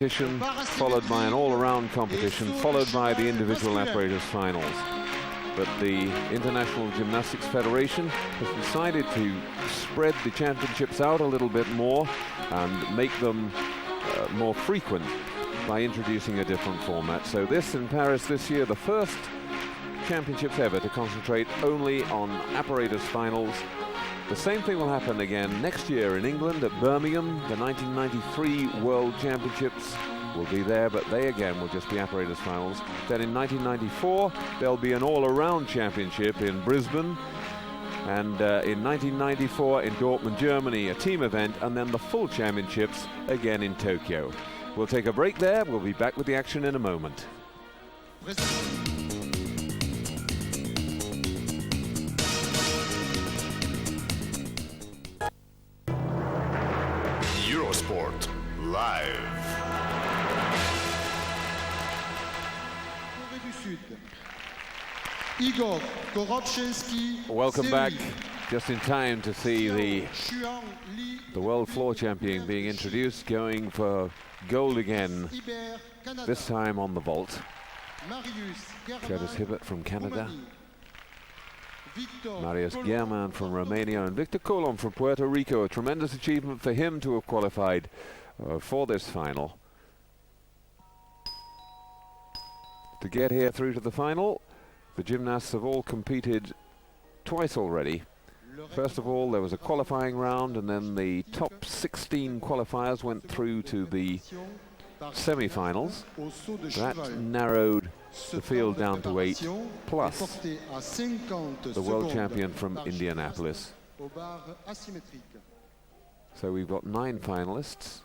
competition, followed by an all-around competition, followed by the individual apparatus finals. But the International Gymnastics Federation has decided to spread the championships out a little bit more and make them more frequent by introducing a different format. So this in Paris this year, the first championships ever to concentrate only on apparatus finals. The same thing will happen again next year in England at Birmingham. The 1993 World Championships will be there, but they again will just be apparatus finals. Then in 1994 there'll be an all-around championship in Brisbane, and in 1994 in Dortmund, Germany, a team event, and then the full championships again in Tokyo. We'll take a break there. We'll be back with the action in a moment. Eurosport Live. Welcome back. Just in time to see the world floor champion being introduced, going for gold again, this time on the vault. Curtis Hibbert from Canada, Marius German from Romania, and Victor Colon from Puerto Rico. A tremendous achievement for him to have qualified for this final. To get here through to the final, the gymnasts have all competed twice already. First of all, there was a qualifying round, and then the top 16 qualifiers went through to the semi-finals. That narrowed the field down to 8, plus the world champion from Indianapolis. So we've got 9 finalists.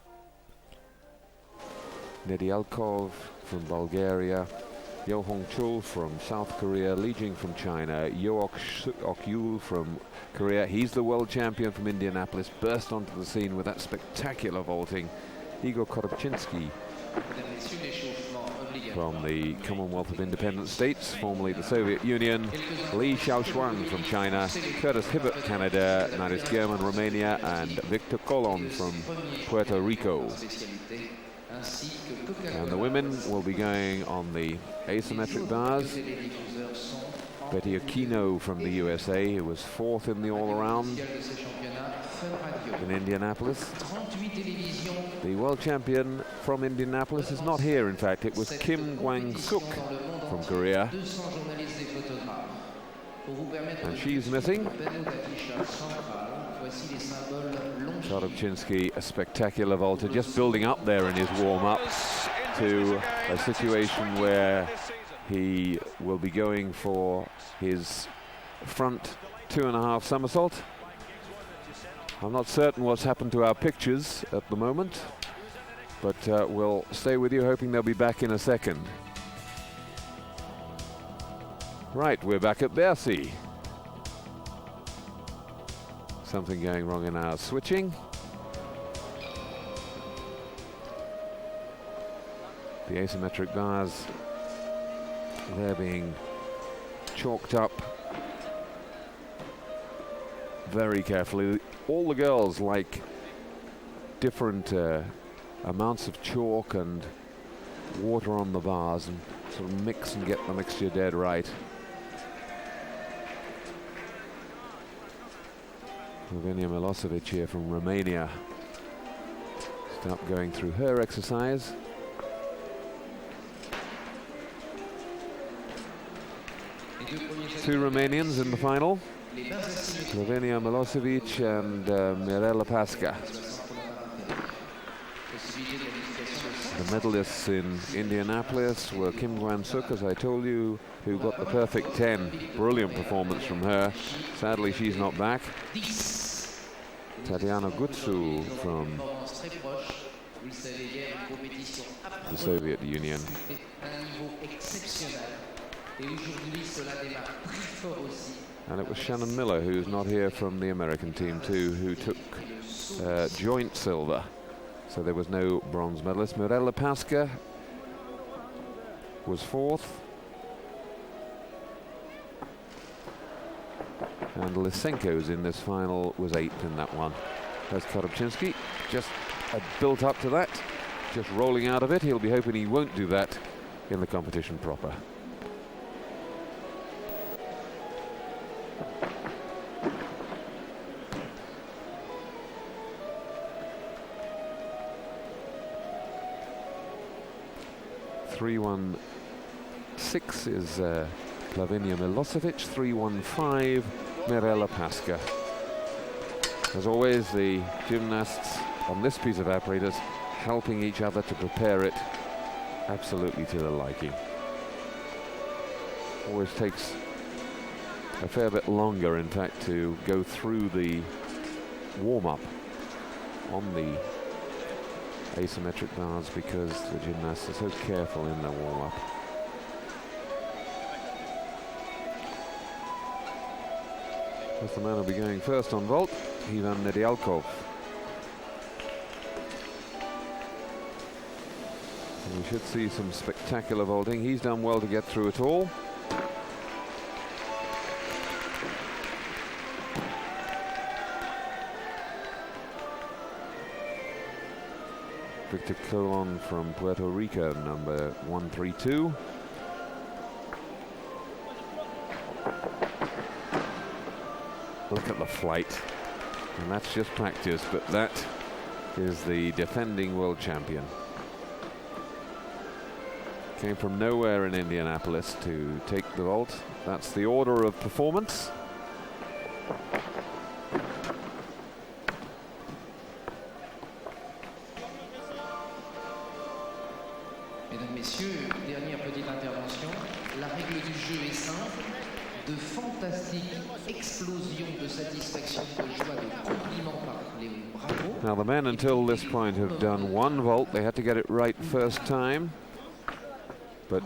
Nedialkov from Bulgaria, Yo Hong Chul from South Korea, Li Jing from China, Yo Ok-yul from Korea. He's the world champion from Indianapolis, burst onto the scene with that spectacular vaulting. Igor Korobchinsky from the Commonwealth of Independent States, formerly the Soviet Union, Li Xiaoshuang from China, Curtis Hibbert, Canada, Marius German, Romania, and Victor Colon from Puerto Rico. And the women will be going on the asymmetric bars. Betty Aquino from the USA, who was 4th in the all-around in Indianapolis. The world champion from Indianapolis is not here, in fact. It was Kim Gwang-suk from Korea, and she's missing. Korobchinsky, a spectacular vaulter, just building up there in his warm-up to a situation where he will be going for his front 2.5 somersault. I'm not certain what's happened to our pictures at the moment, but we'll stay with you, hoping they'll be back in a second. Right, we're back at Bercy. Something going wrong in our switching. The asymmetric bars, they're being chalked up very carefully. All the girls like different amounts of chalk and water on the bars and sort of mix and get the mixture dead right. Slovenia Milosevic here from Romania. Start going through her exercise. Two Romanians in the final, Slovenia Milosevic and Mirela Pasca. The medalists in Indianapolis were Kim Gwang-suk, as I told you, who got the perfect 10. Brilliant performance from her. Sadly, she's not back. Tatiana Gutsu from the Soviet Union. And it was Shannon Miller, who's not here, from the American team too, who took joint silver. So there was no bronze medalist. Mirela Pasca was 4th. And Lysenko's in this final was 8th in that one. There's Korobchinsky, just built up to that. just rolling out of it. He'll be hoping he won't do that in the competition proper. .316 is Lavinia Milosevic, 315 Mirela Pasca. As always, the gymnasts on this piece of apparatus helping each other to prepare it absolutely to their liking. Always takes a fair bit longer, in fact, to go through the warm-up on the asymmetric bars because the gymnasts are so careful in their warm-up. That's the man who'll be going first on vault, Ivan Nedyalkov. And we should see some spectacular vaulting. He's done well to get through it all. Victor Colon from Puerto Rico, number 132. Look at the flight, and that's just practice, but that is the defending world champion. Came from nowhere in Indianapolis to take the vault. That's the order of performance. Mesdames, Messieurs, dernière petite intervention. La règle du jeu est simple. De fantastiques explosions de satisfaction, de joie, de compliments par les bravos. Now the men until this point have done one vault. They had to get it right first time. But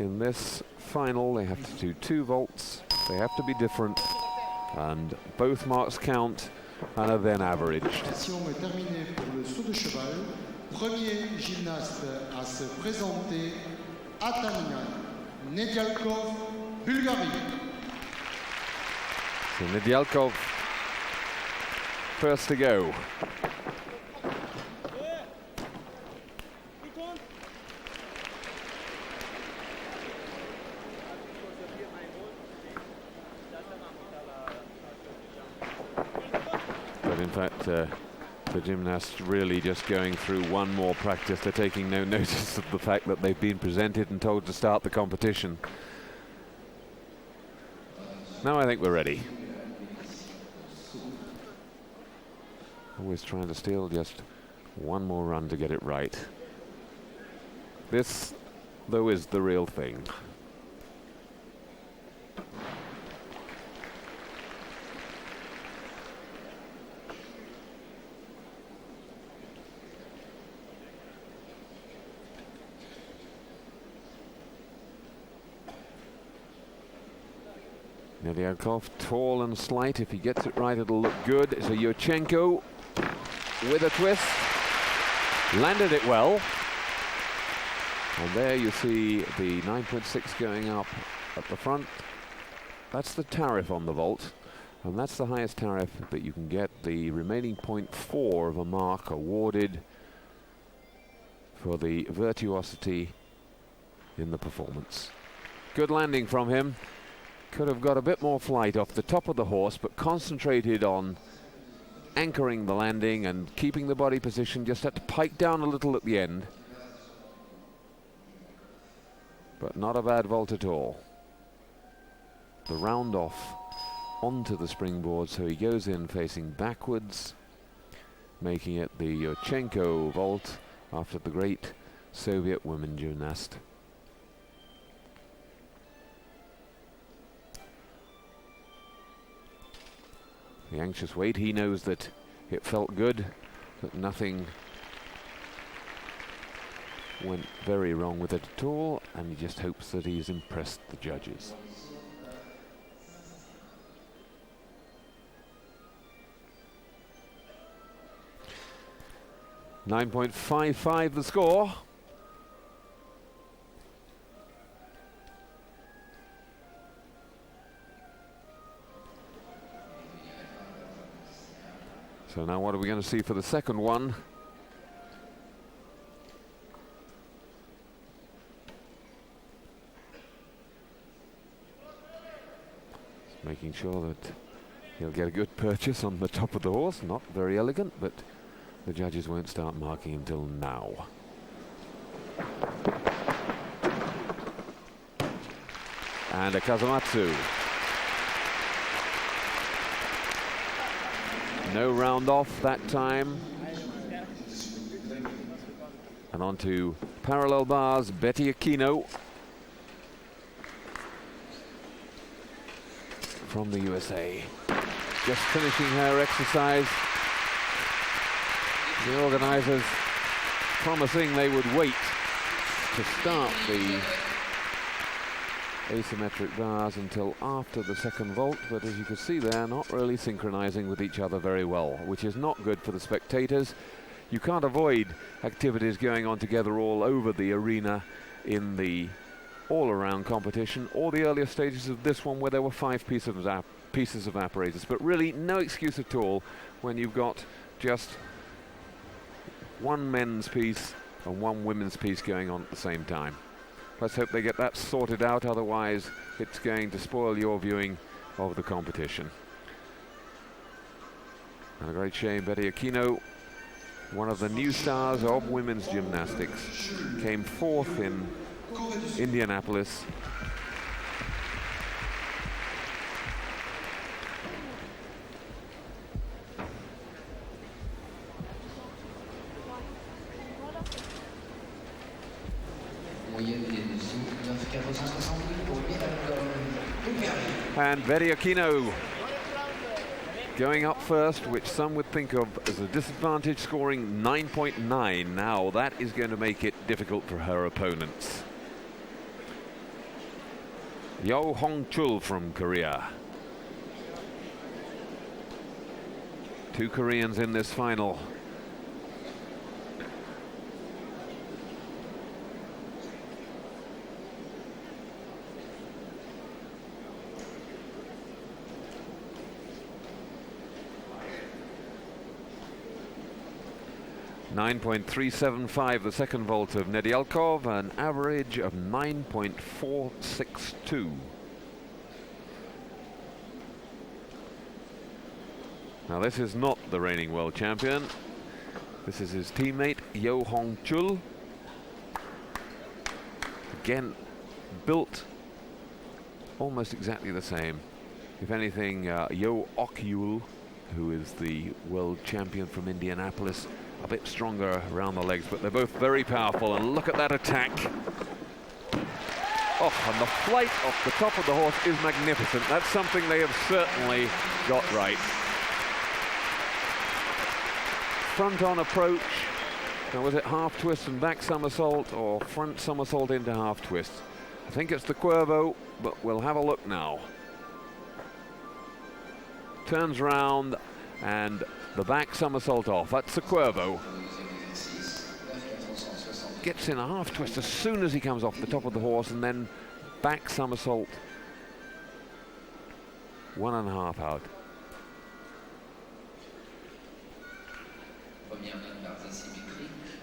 in this final they have to do 2 vaults. They have to be different. And both marks count and are then averaged. La session est terminée pour le saut de cheval. Premier gymnaste à se présenter, Atanian Nedyalkov, Bulgarie. So Nedyalkov first to go. But in fact, the gymnasts really just going through one more practice. They're taking no notice of the fact that they've been presented and told to start the competition. Now I think we're ready. Always trying to steal just one more run to get it right. This, though, is the real thing. Nedyalkov, tall and slight. If he gets it right, it'll look good. It's a Yurchenko with a twist. Landed it well. And there you see the 9.6 going up at the front. That's the tariff on the vault. And that's the highest tariff that you can get. The remaining 0.4 of a mark awarded for the virtuosity in the performance. Good landing from him. Could have got a bit more flight off the top of the horse, but concentrated on anchoring the landing and keeping the body position. Just had to pike down a little at the end. But not a bad vault at all. The round off onto the springboard, so he goes in facing backwards, making it the Yurchenko vault after the great Soviet women gymnast. The anxious wait, he knows that it felt good, that nothing went very wrong with it at all, and he just hopes that he's impressed the judges. .55 the score. So now what are we going to see for the second one? making sure that he'll get a good purchase on the top of the horse. Not very elegant, but the judges won't start marking until now. And a Kazumatsu. No round off that time. And on to parallel bars, Betty Aquino from the USA. Just finishing her exercise. The organisers promising they would wait to start the asymmetric bars until after the second vault, but as you can see, they're not really synchronizing with each other very well, which is not good for the spectators. You can't avoid activities going on together all over the arena in the all-around competition or the earlier stages of this one where there were 5 pieces of apparatus, but really no excuse at all when you've got just one men's piece and one women's piece going on at the same time. Let's hope they get that sorted out, otherwise it's going to spoil your viewing of the competition. And a great shame, Betty Aquino, one of the new stars of women's gymnastics, came 4th in Indianapolis. And Betty Aquino going up first, which some would think of as a disadvantage, scoring 9.9. Now that is going to make it difficult for her opponents. Yo Hong-chul from Korea. 2 Koreans in this final. .375 the second vault of Nedyalkov, an average of 9.462. Now this is not the reigning world champion. This is his teammate Yo Hong-chul. Again, built almost exactly the same. If anything, Yo Ok-yul, who is the world champion from Indianapolis, a bit stronger around the legs, but they're both very powerful. And look at that attack. Oh, and the flight off the top of the horse is magnificent. That's something they have certainly got right. Front on approach. Now, was it half twist and back somersault, or front somersault into half twist? I think it's the Cuervo, but we'll have a look now. Turns round and the back somersault off. That's the Cuervo. Gets in a half twist as soon as he comes off the top of the horse, and then back somersault. 1.5 out.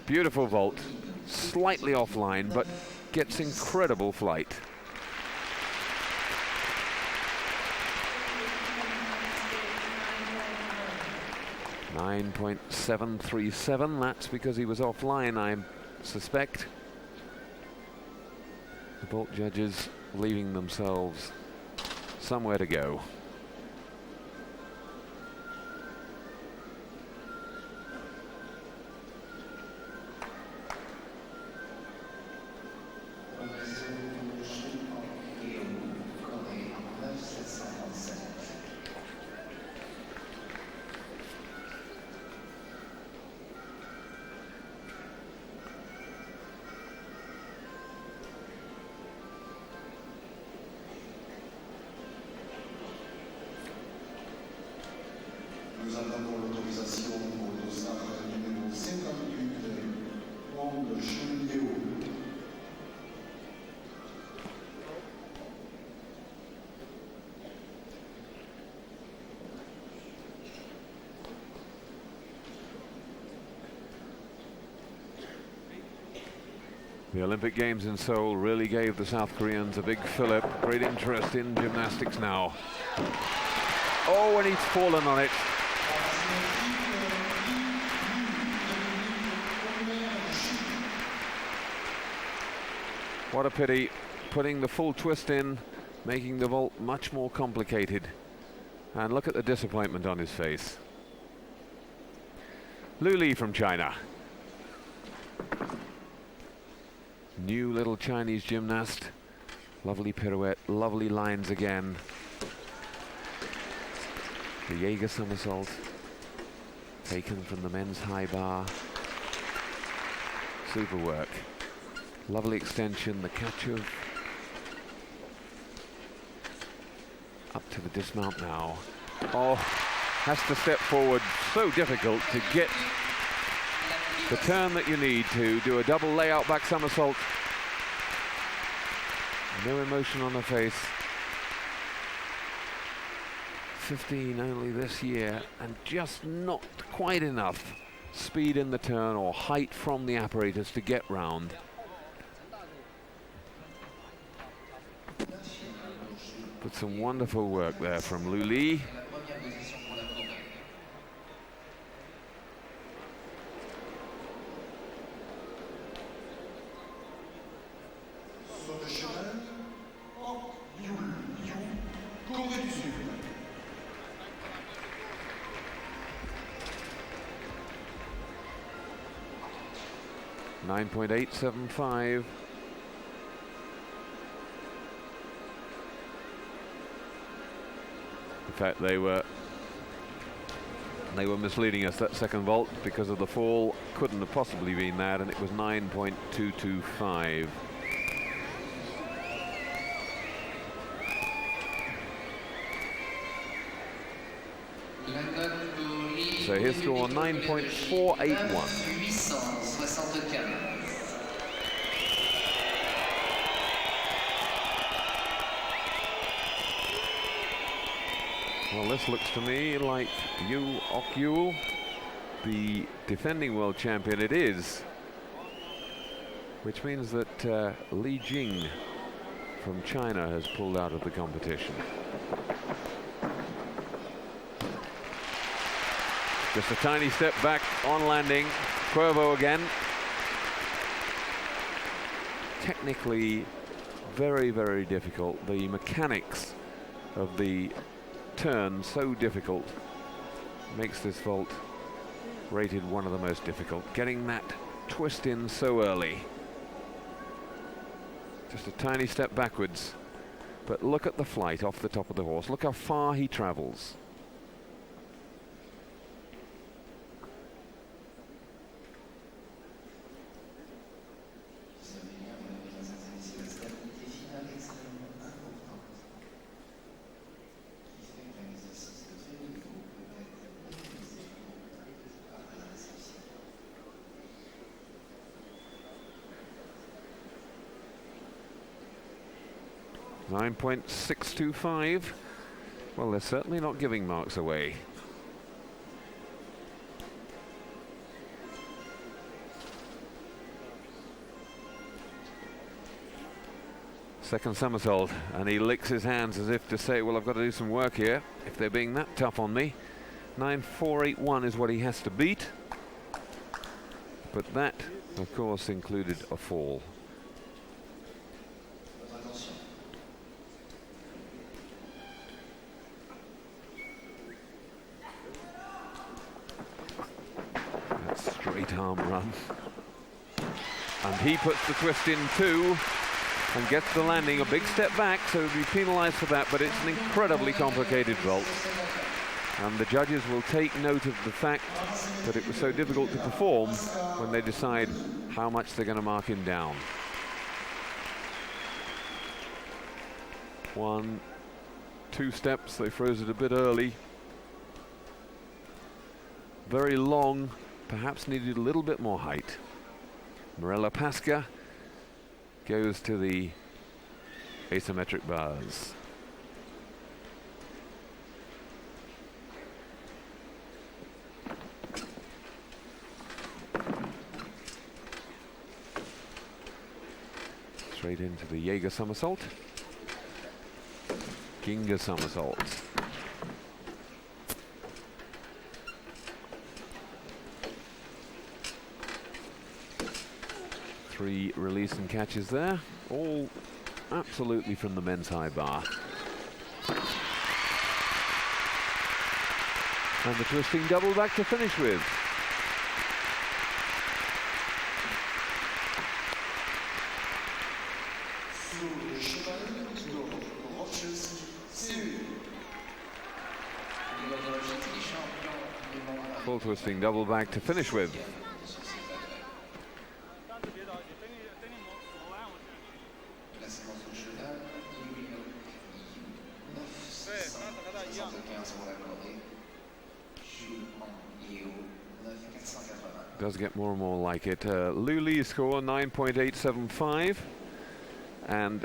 Beautiful vault, slightly offline, but gets incredible flight. .737, that's because he was offline, I suspect. The vault judges leaving themselves somewhere to go. The Olympic Games in Seoul really gave the South Koreans a big fillip. Great interest in gymnastics now. Oh, and he's fallen on it. What a pity, putting the full twist in, making the vault much more complicated. And look at the disappointment on his face. Lu Li from China. New little Chinese gymnast. Lovely pirouette, lovely lines again. The Jaeger somersault, taken from the men's high bar. Super work. Lovely extension, the catch of up to the dismount now. Oh, has to step forward. So difficult to get the turn that you need to do a double layout back somersault. No emotion on her face. 15 only this year, and just not quite enough speed in the turn or height from the apparatus to get round. But some wonderful work there from Lu Li. .875. In fact, they were misleading us that second vault because of the fall. Couldn't have possibly been that, and it was 9.225. So his score 9.481. Well, this looks to me like Yu Ok-yul, the defending world champion. It is, which means that Li Jing from China has pulled out of the competition. Just a tiny step back on landing. Cuervo again. Technically very, very difficult. The mechanics of the turn so difficult makes this vault rated one of the most difficult. Getting that twist in so early. Just a tiny step backwards. But look at the flight off the top of the horse. Look how far he travels. .625. Well, they're certainly not giving marks away. Second somersault, and he licks his hands as if to say, well, I've got to do some work here if they're being that tough on me. 9.481 is what he has to beat. But that, of course, included a fall. Straight arm run, and he puts the twist in too and gets the landing. A big step back, so he'll be penalized for that, but it's an incredibly complicated vault, and the judges will take note of the fact that it was so difficult to perform when they decide how much they're going to mark him down. 1, 2 steps, they froze it a bit early. Very long. Perhaps needed a little bit more height. Mirella Pasca goes to the asymmetric bars. Straight into the Jaeger somersault. Ginga somersault. Three release and catches there, all absolutely from the men's high bar. And the twisting double back to finish with. Full twisting double back to finish with. Does get more and more like it. Lu Li's score 9.875, and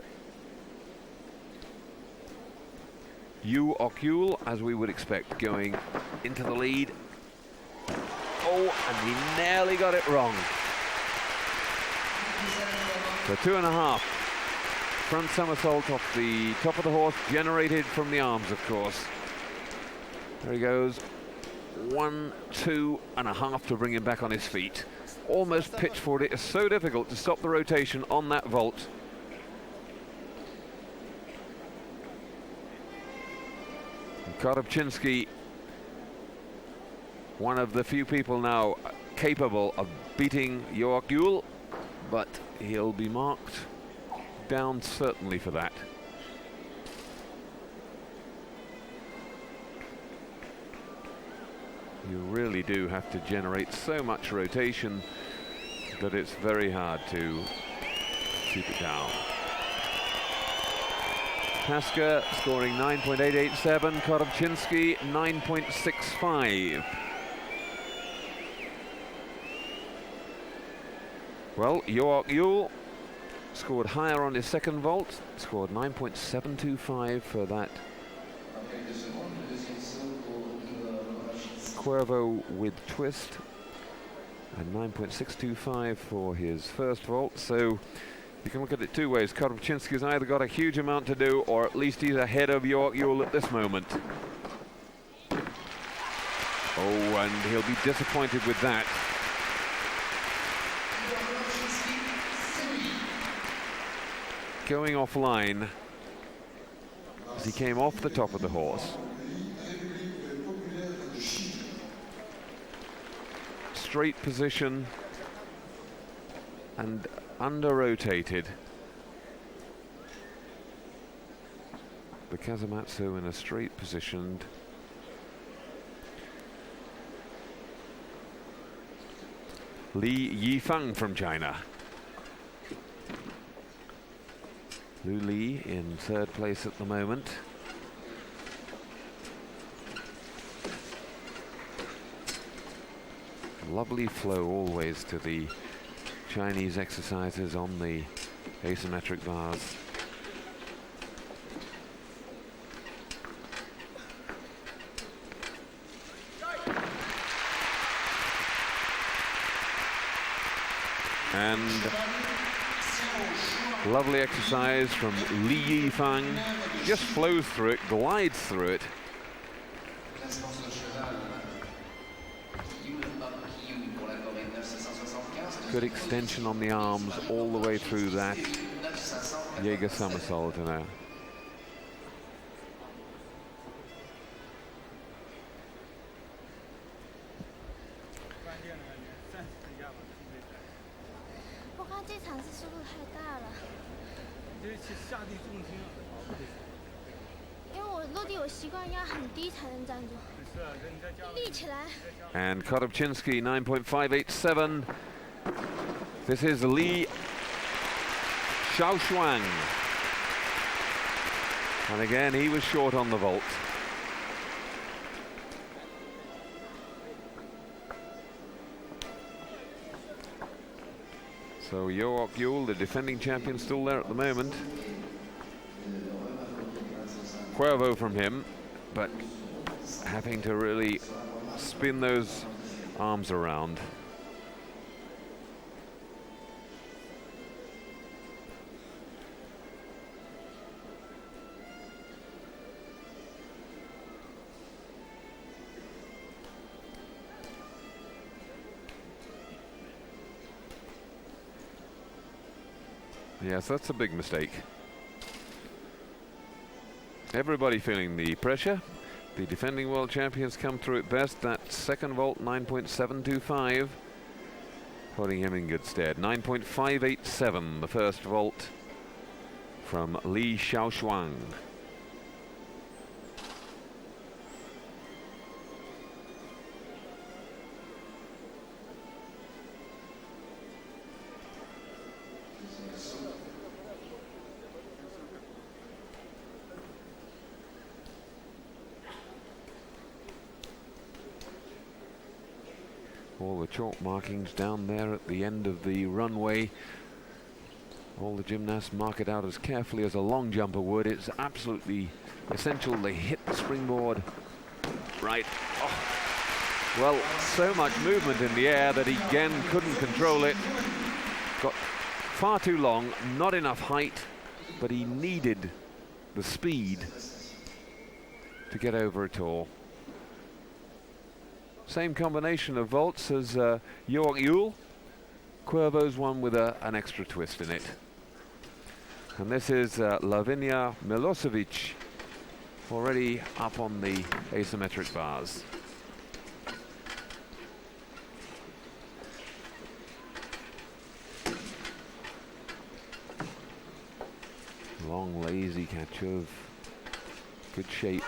Yu Ok-yul, as we would expect, going into the lead. Oh, and he nearly got it wrong. So 2.5. Front somersault off the top of the horse, generated from the arms, of course. There he goes. 1, 2.5 to bring him back on his feet. Almost pitched forward. It is so difficult to stop the rotation on that vault. Korobczynski, one of the few people now capable of beating Yu Ok-yul, but he'll be marked down certainly for that. You really do have to generate so much rotation that it's very hard to keep it down. Haska scoring 9.887, Korobczynski 9.65. Well, Yu Ok-yul scored higher on his second vault, scored 9.725 for that Cuervo with twist, and 9.625 for his first vault. So you can look at it two ways. Korobczynski's either got a huge amount to do, or at least he's ahead of Yu Ok-yul at this moment. Oh, and he'll be disappointed with that. Going offline as he came off the top of the horse. Straight position and under-rotated. The Kazumatsu in a straight position. Li Yifeng from China. Lu Li in third place at the moment. Lovely flow always to the Chinese exercises on the asymmetric bars. And lovely exercise from Li Yifeng. Just flows through it, glides through it. Good extension on the arms all the way through that Jaeger somersault. And Korobczynski 9.587. This is Li Xiaoshuang. And again, he was short on the vault. So Yu Ok-yul, the defending champion, still there at the moment. Cuervo from him, but having to really spin those arms around. Yes, that's a big mistake. Everybody feeling the pressure. The defending world champions come through it best. That second vault, 9.725, putting him in good stead. 9.587, the first vault from Li Xiaoshuang. All the chalk markings down there at the end of the runway. All the gymnasts mark it out as carefully as a long jumper would. It's absolutely essential they hit the springboard right. Oh. Well, so much movement in the air that he again couldn't control it. Got far too long, not enough height, but he needed the speed to get over it all. Same combination of vaults as York Yule. Cuervo's one with an extra twist in it. And this is Lavinia Milosevic, already up on the asymmetric bars. Long, lazy catch of good shape.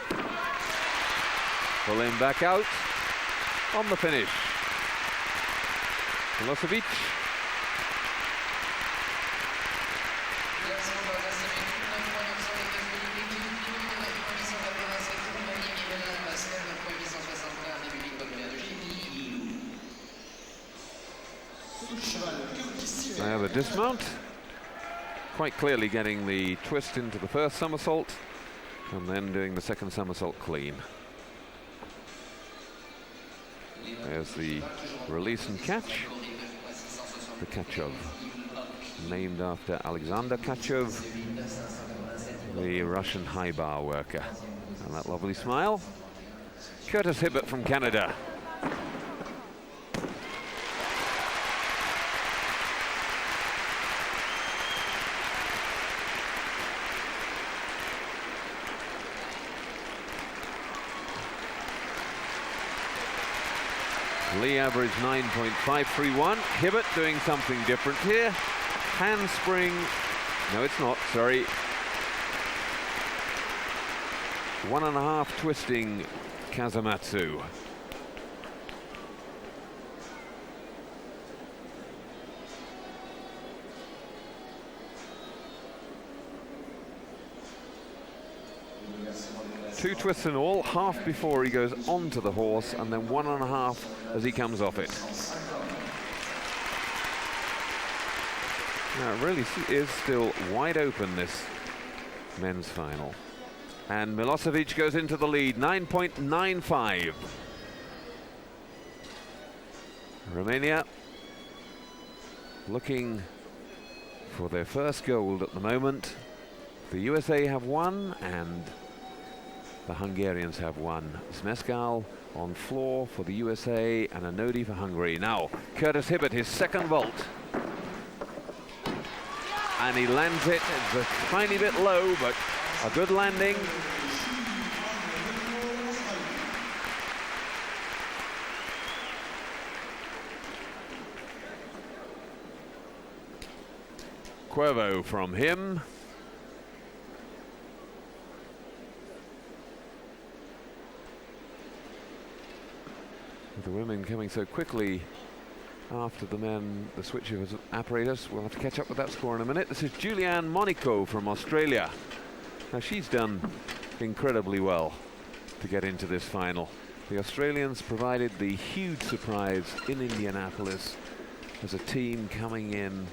Pull him back out. On the finish, Milosevic. Now the dismount, quite clearly getting the twist into the first somersault and then doing the second somersault clean. There's the release and catch. The Kachov, named after Alexander Kachov, the Russian high bar worker. And that lovely smile. Curtis Hibbert from Canada. Lee averaged 9.531. Hibbert doing something different here. Handspring. No, it's not. Sorry. 1.5 twisting Kazamatsu. Two twists in all, half before he goes onto the horse, and then 1.5 as he comes off it. Now it really is still wide open, this men's final. And Milosevic goes into the lead, 9.95. Romania looking for their first gold at the moment. The USA have one, and the Hungarians have one. Smeskal on floor for the USA and Anodi for Hungary. Now, Curtis Hibbert, his second vault. And he lands it. It's a tiny bit low, but a good landing. Cuervo from him. With the women coming so quickly after the men, the switch of Apparatus. We'll have to catch up with that score in a minute. This is Julianne Monaco from Australia. Now she's done incredibly well to get into this final. The Australians provided the huge surprise in Indianapolis as a team coming in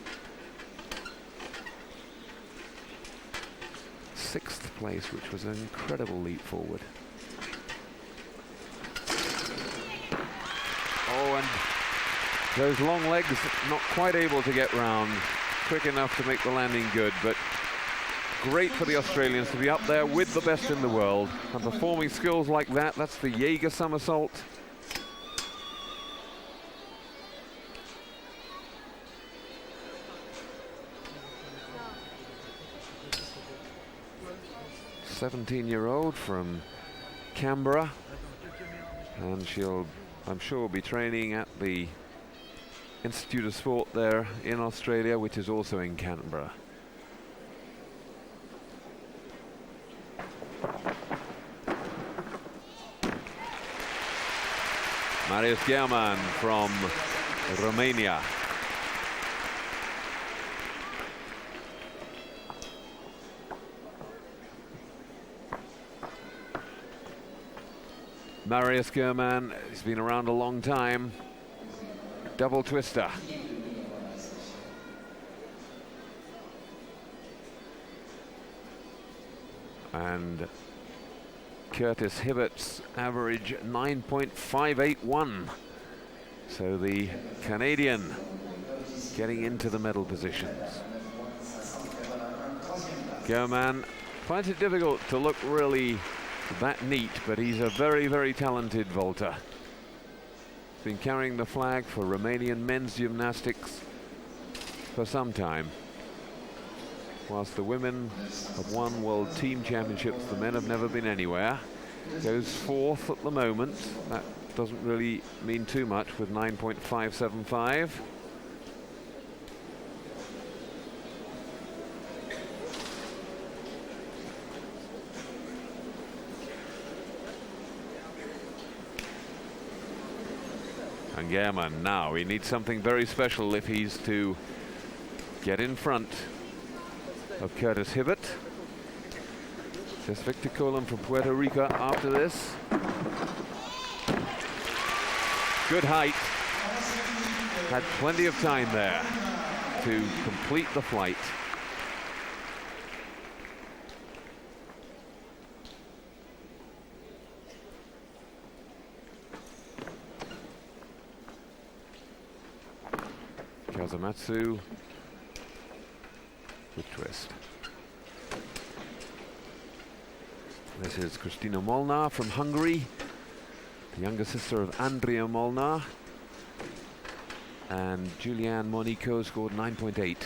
6th place, which was an incredible leap forward. Oh, and those long legs not quite able to get round quick enough to make the landing good, but great for the Australians to be up there with the best in the world and performing skills like that. That's the Jaeger somersault. 17-year-old from Canberra, and she'll, I'm sure, be training at the Institute of Sport there in Australia, which is also in Canberra. Marius German from Romania. Marius German, he's been around a long time. Double twister. And Curtis Hibbert's average 9.581. So the Canadian getting into the medal positions. German finds it difficult to look really that neat, but he's a very, very talented vaulter. He's been carrying the flag for Romanian men's gymnastics for some time. Whilst the women have won world team championships, the men have never been anywhere. Goes fourth at the moment. That doesn't really mean too much with 9.575. And German now, he needs something very special if he's to get in front of Curtis Hibbert. Just Victor Colum from Puerto Rico after this. Good height. Had plenty of time there to complete the flight. Kazamatsu. Good twist. This is Kristina Molnar from Hungary, the younger sister of Andrea Molnar. And Julianne Monico scored 9.8.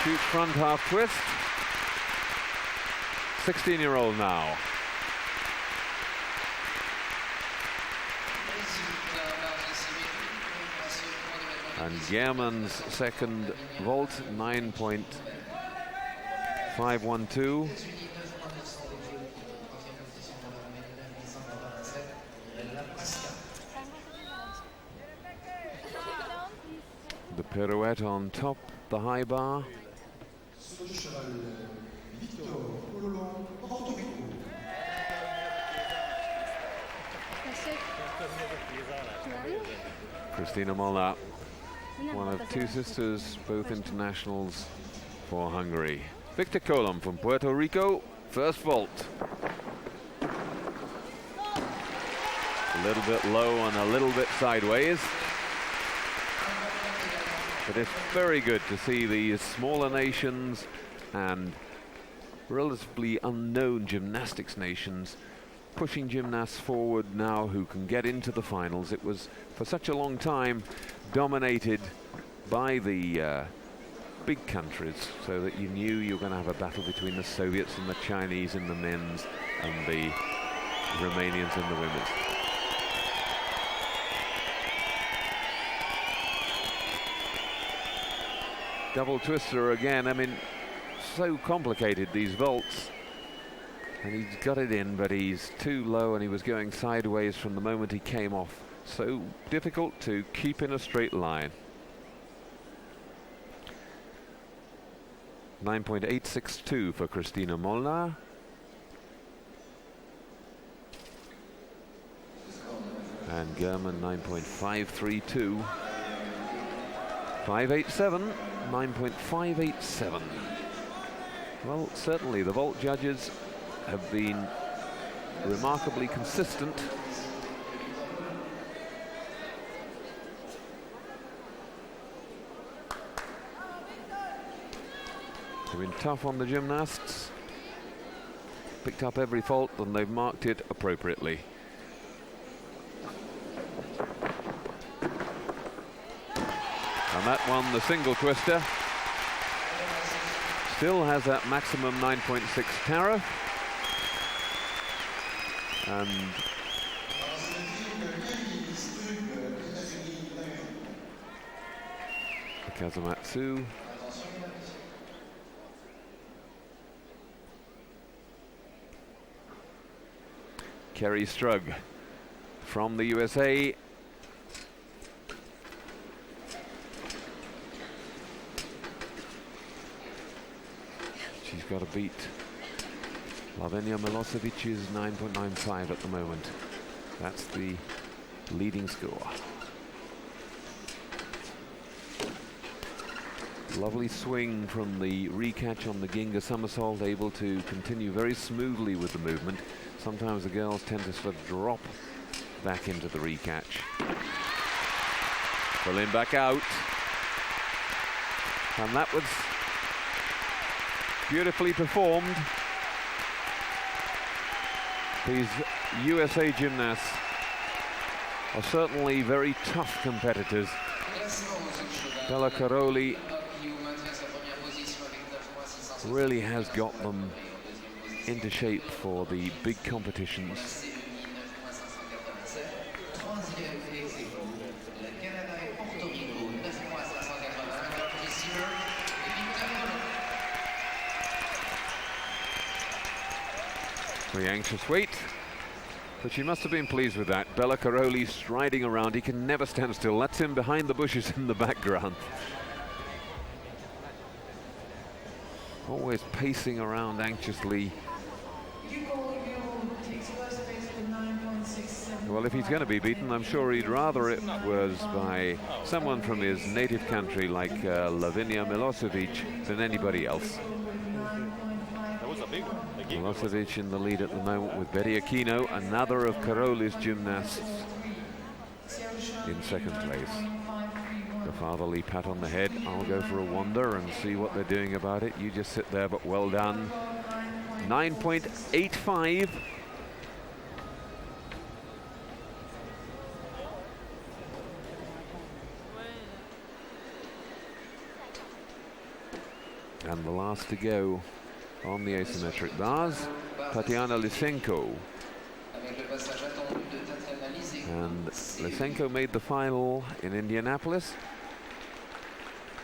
Shoot front half twist. 16-year-old now. And German's second vault, 9.512. The pirouette on top, the high bar. Kristina Molnar, one of two sisters, both internationals for Hungary. Victor Colum from Puerto Rico, first vault. A little bit low and a little bit sideways. But it's very good to see these smaller nations and relatively unknown gymnastics nations pushing gymnasts forward now who can get into the finals. It was for such a long time dominated by the big countries, so that you knew you were going to have a battle between the Soviets and the Chinese in the men's and the Romanians in the women's. Double twister again. I mean, so complicated, these vaults. And he's got it in, but he's too low and he was going sideways from the moment he came off. So difficult to keep in a straight line. 9.862 for Kristina Molnar. And German 9.532. 587, 9.587. Well, certainly the vault judges have been remarkably consistent. They've been tough on the gymnasts, picked up every fault and they've marked it appropriately. And that one, the single twister, still has that maximum 9.6 tariff. And Kazumatsu. Kerry Strug from the USA. She's got to beat Lavinia Milosevic's 9.95 at the moment. That's the leading score. Lovely swing from the recatch on the Ginga somersault, able to continue very smoothly with the movement. Sometimes the girls tend to sort of drop back into the recatch. Berlin back out. And that was beautifully performed. These USA gymnasts are certainly very tough competitors. Bella Caroli really has got them into shape for the big competitions. Very anxious wait, but she must have been pleased with that. Bella Caroli striding around. He can never stand still. That's him behind the bushes in the background. Always pacing around anxiously. Well, if he's going to be beaten, I'm sure he'd rather it was by someone from his native country like Lavinia Milosevic than anybody else. Milosevic in the lead at the moment with Betty Aquino, another of Caroli's gymnasts, in second place. The fatherly pat on the head. I'll go for a wander and see what they're doing about it. You just sit there, but well done. 9.85. And the last to go on the asymmetric bars, Tatiana Lysenko. And Lysenko made the final in Indianapolis,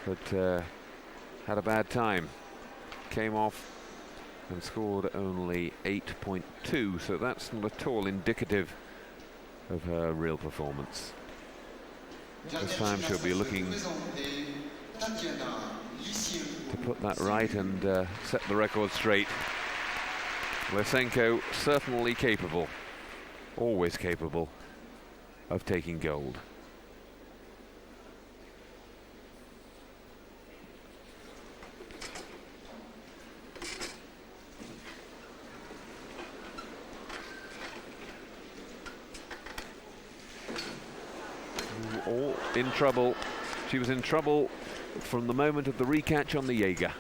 but had a bad time. Came off and scored only 8.2, so that's not at all indicative of her real performance. This time she'll be looking to put that right and set the record straight. Lysenko certainly capable, always capable, of taking gold. All in trouble. She was in trouble from the moment of the recatch on the Jaeger.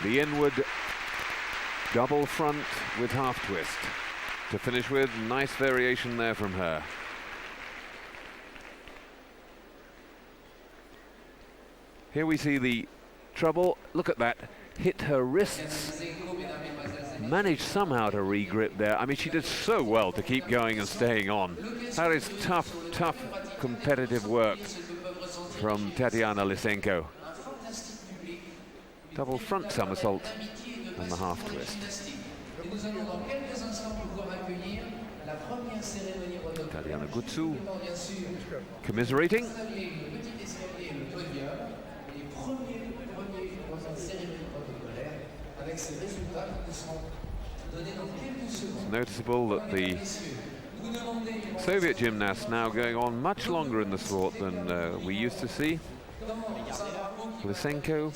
The inward double front with half twist to finish with. Nice variation there from her. Here we see the trouble. Look at that. Hit her wrists. Managed somehow to re-grip there. I mean, she did so well to keep going and staying on. That is tough, tough competitive work from Tatiana Lysenko. Double front somersault and the half twist. Tatiana Gutsu commiserating. It's noticeable that the Soviet gymnasts now going on much longer in the sport than we used to see. Lysenko,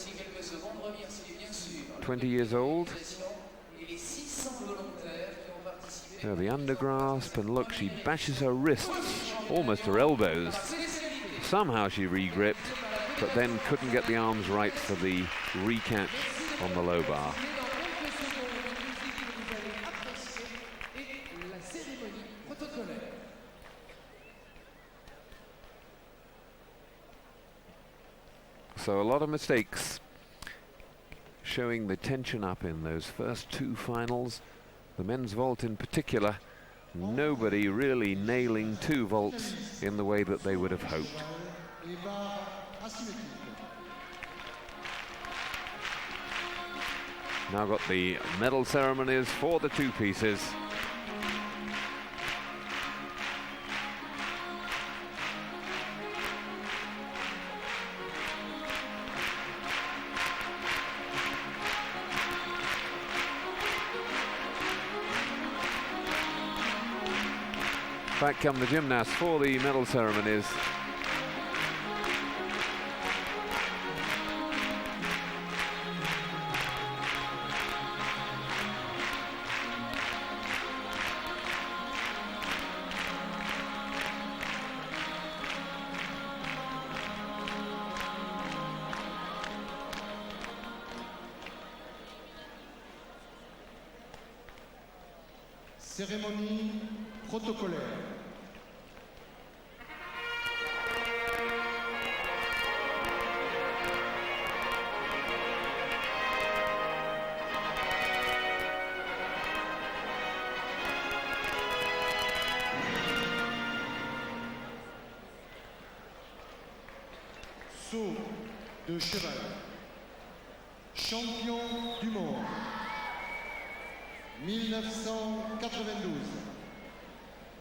20 years old. There, the undergrasp, and look, she bashes her wrists, almost her elbows. Somehow she re-gripped but then couldn't get the arms right for the recatch on the low bar. So a lot of mistakes, showing the tension up in those first two finals. The men's vault in particular, nobody really nailing two vaults in the way that they would have hoped. Now got the medal ceremonies for the two pieces. Back come the gymnasts for the medal ceremonies. Cérémonie protocolaire. Saut de cheval. Champion du monde. 1992.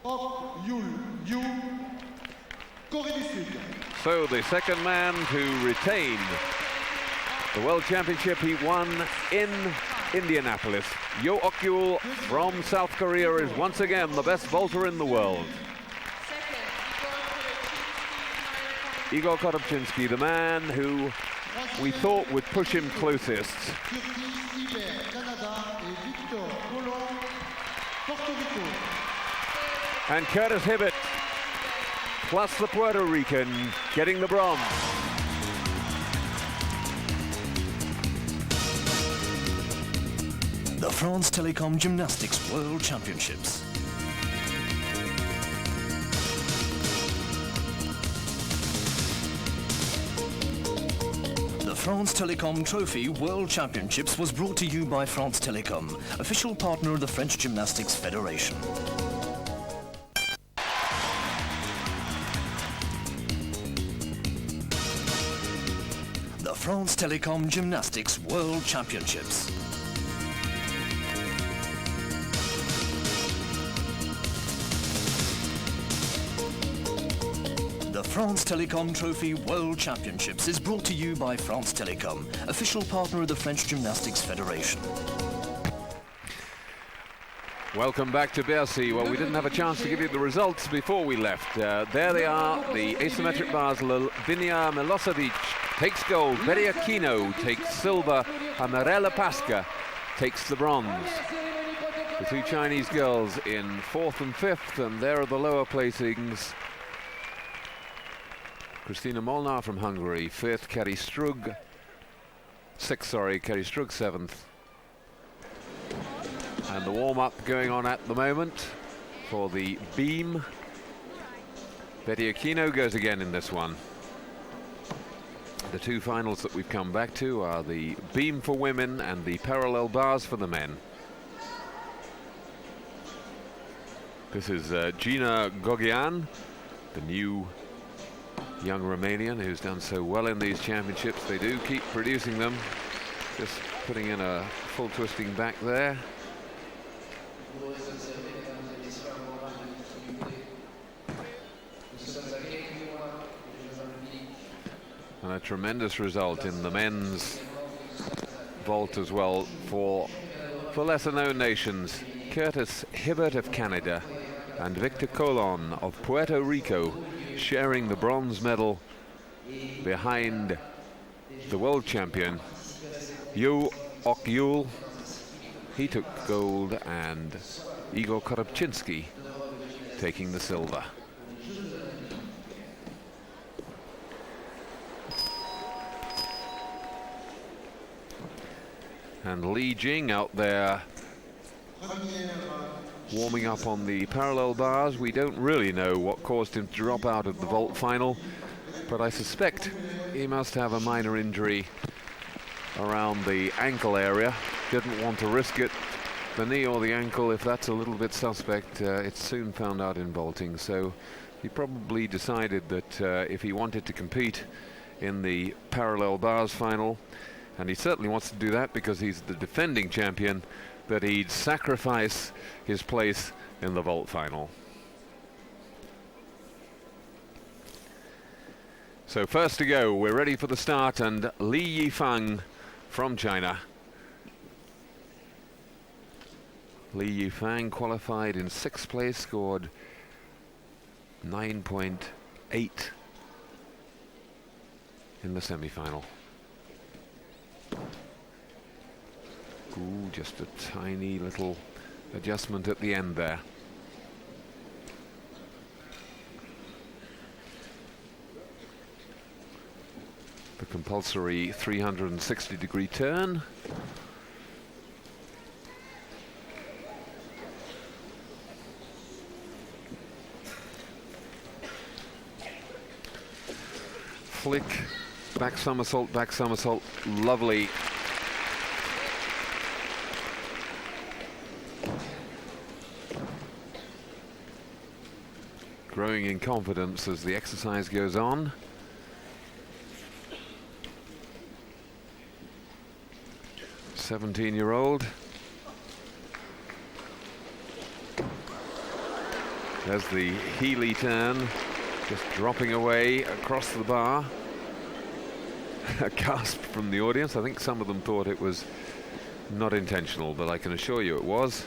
Ok Yul Yu, Corée du Sud. So the second man to retain the World Championship he won in Indianapolis. Yo Ok-yul from South Korea is once again the best vaulter in the world. Igor Korobczynski, the man who we thought would push him closest. And Curtis Hibbert, plus the Puerto Rican, getting the bronze. The France Telecom Gymnastics World Championships. The France Telecom Trophy World Championships was brought to you by France Telecom, official partner of the French Gymnastics Federation. The France Telecom Gymnastics World Championships. The France Telecom Trophy World Championships is brought to you by France Telecom, official partner of the French Gymnastics Federation. Welcome back to Bercy. Well, we didn't have a chance to give you the results before we left. There they are, the asymmetric bars. Lavinia Milosevic takes gold, Beria Kino takes silver, and Mirela Pasca takes the bronze. The two Chinese girls in fourth and fifth, and there are the lower placings. Kristina Molnar from Hungary, fifth, Kari Strug, sixth, sorry, Kari Strug seventh. And the warm-up going on at the moment for the beam. Betty Aquino goes again in this one. The two finals that we've come back to are the beam for women and the parallel bars for the men. This is Gina Gogian, the new young Romanian who's done so well in these championships. They do keep producing them. Just putting in a full twisting back there. And a tremendous result in the men's vault as well for lesser known nations. Curtis Hibbert of Canada and Victor Colon of Puerto Rico sharing the bronze medal behind the world champion Yo Ok-yul. He took gold, and Igor Korobczynski taking the silver. And Li Jing out there warming up on the parallel bars. We don't really know what caused him to drop out of the vault final, but I suspect he must have a minor injury around the ankle area. Didn't want to risk it. The knee or the ankle, if that's a little bit suspect, it's soon found out in vaulting. So he probably decided that if he wanted to compete in the parallel bars final, and he certainly wants to do that because he's the defending champion, that he'd sacrifice his place in the vault final. So first to go, we're ready for the start, and Li Yifang from China. Li Yifang qualified in 6th place, scored 9.8 in the semi-final. Ooh, just a tiny little adjustment at the end there. The compulsory 360-degree turn. Flick, back somersault, lovely. Growing in confidence as the exercise goes on. "17-year-old. There's the Healy turn, just dropping away across the bar. A gasp from the audience. I think some of them thought it was not intentional, but I can assure you it was.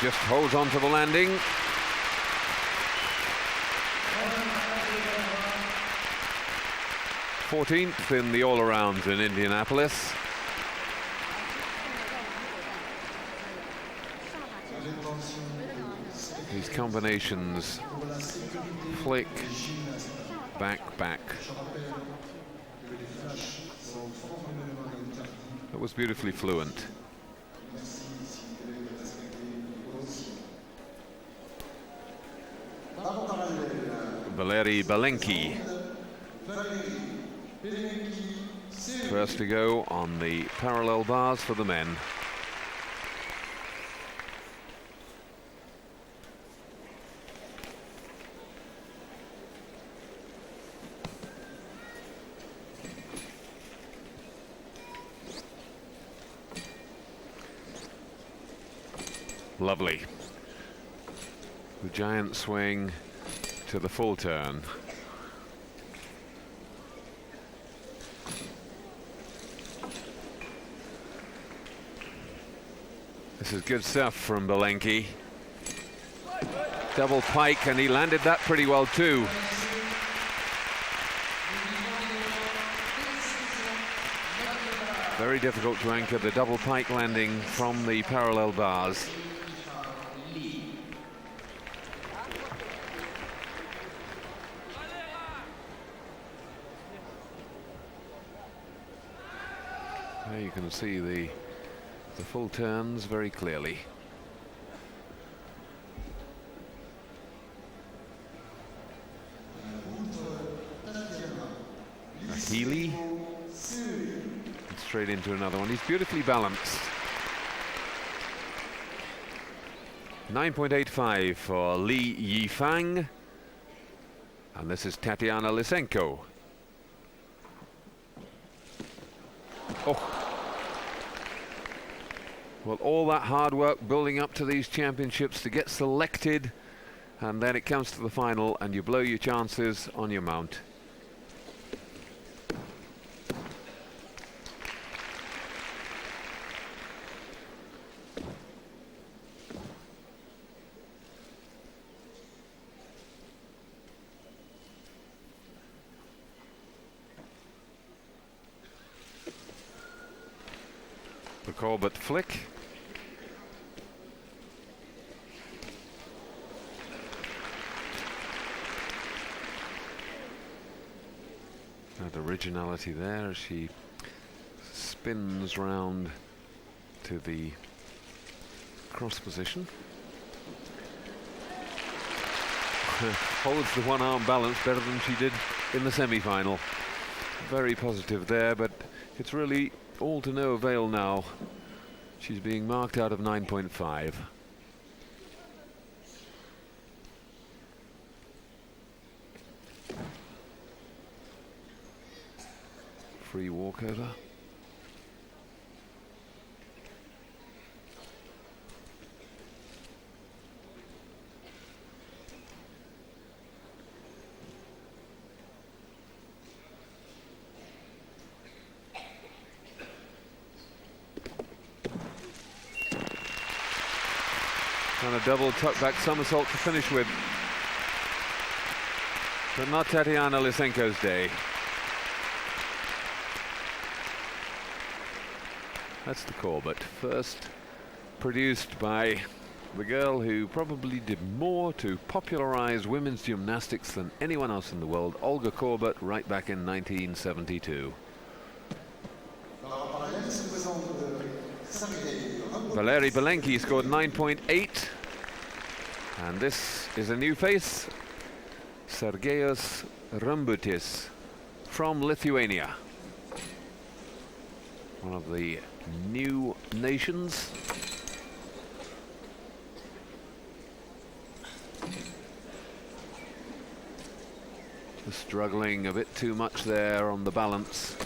Just holds on to the landing. '14th in the all-arounds in Indianapolis. These combinations, flick, back, back. That was beautifully fluent. Valeri Belenki, first to go on the parallel bars for the men. Lovely. The giant swing to the full turn. This is good stuff from Belenki. Double pike, and he landed that pretty well too. Very difficult to anchor the double pike landing from the parallel bars. There you can see the full turns very clearly. A Healy. Straight into another one. He's beautifully balanced. 9.85 for Li Yifang. And this is Tatiana Lysenko. Oh. Well, all that hard work building up to these championships to get selected, and then it comes to the final and you blow your chances on your mount. The Corbett flick. That originality there as she spins round to the cross position. Holds the one-arm balance better than she did in the semi-final. Very positive there, but it's really all to no avail now. She's being marked out of 9.5. Free walkover. And a double tuck back somersault to finish with. But not Tatiana Lysenko's day. That's the Corbett, first produced by the girl who probably did more to popularize women's gymnastics than anyone else in the world, Olga Korbut, right back in 1972. Valeri Belenki scored 9.8, and this is a new face, Sergejus Rumbutis from Lithuania, one of the new nations. Struggling a bit too much there on the balance,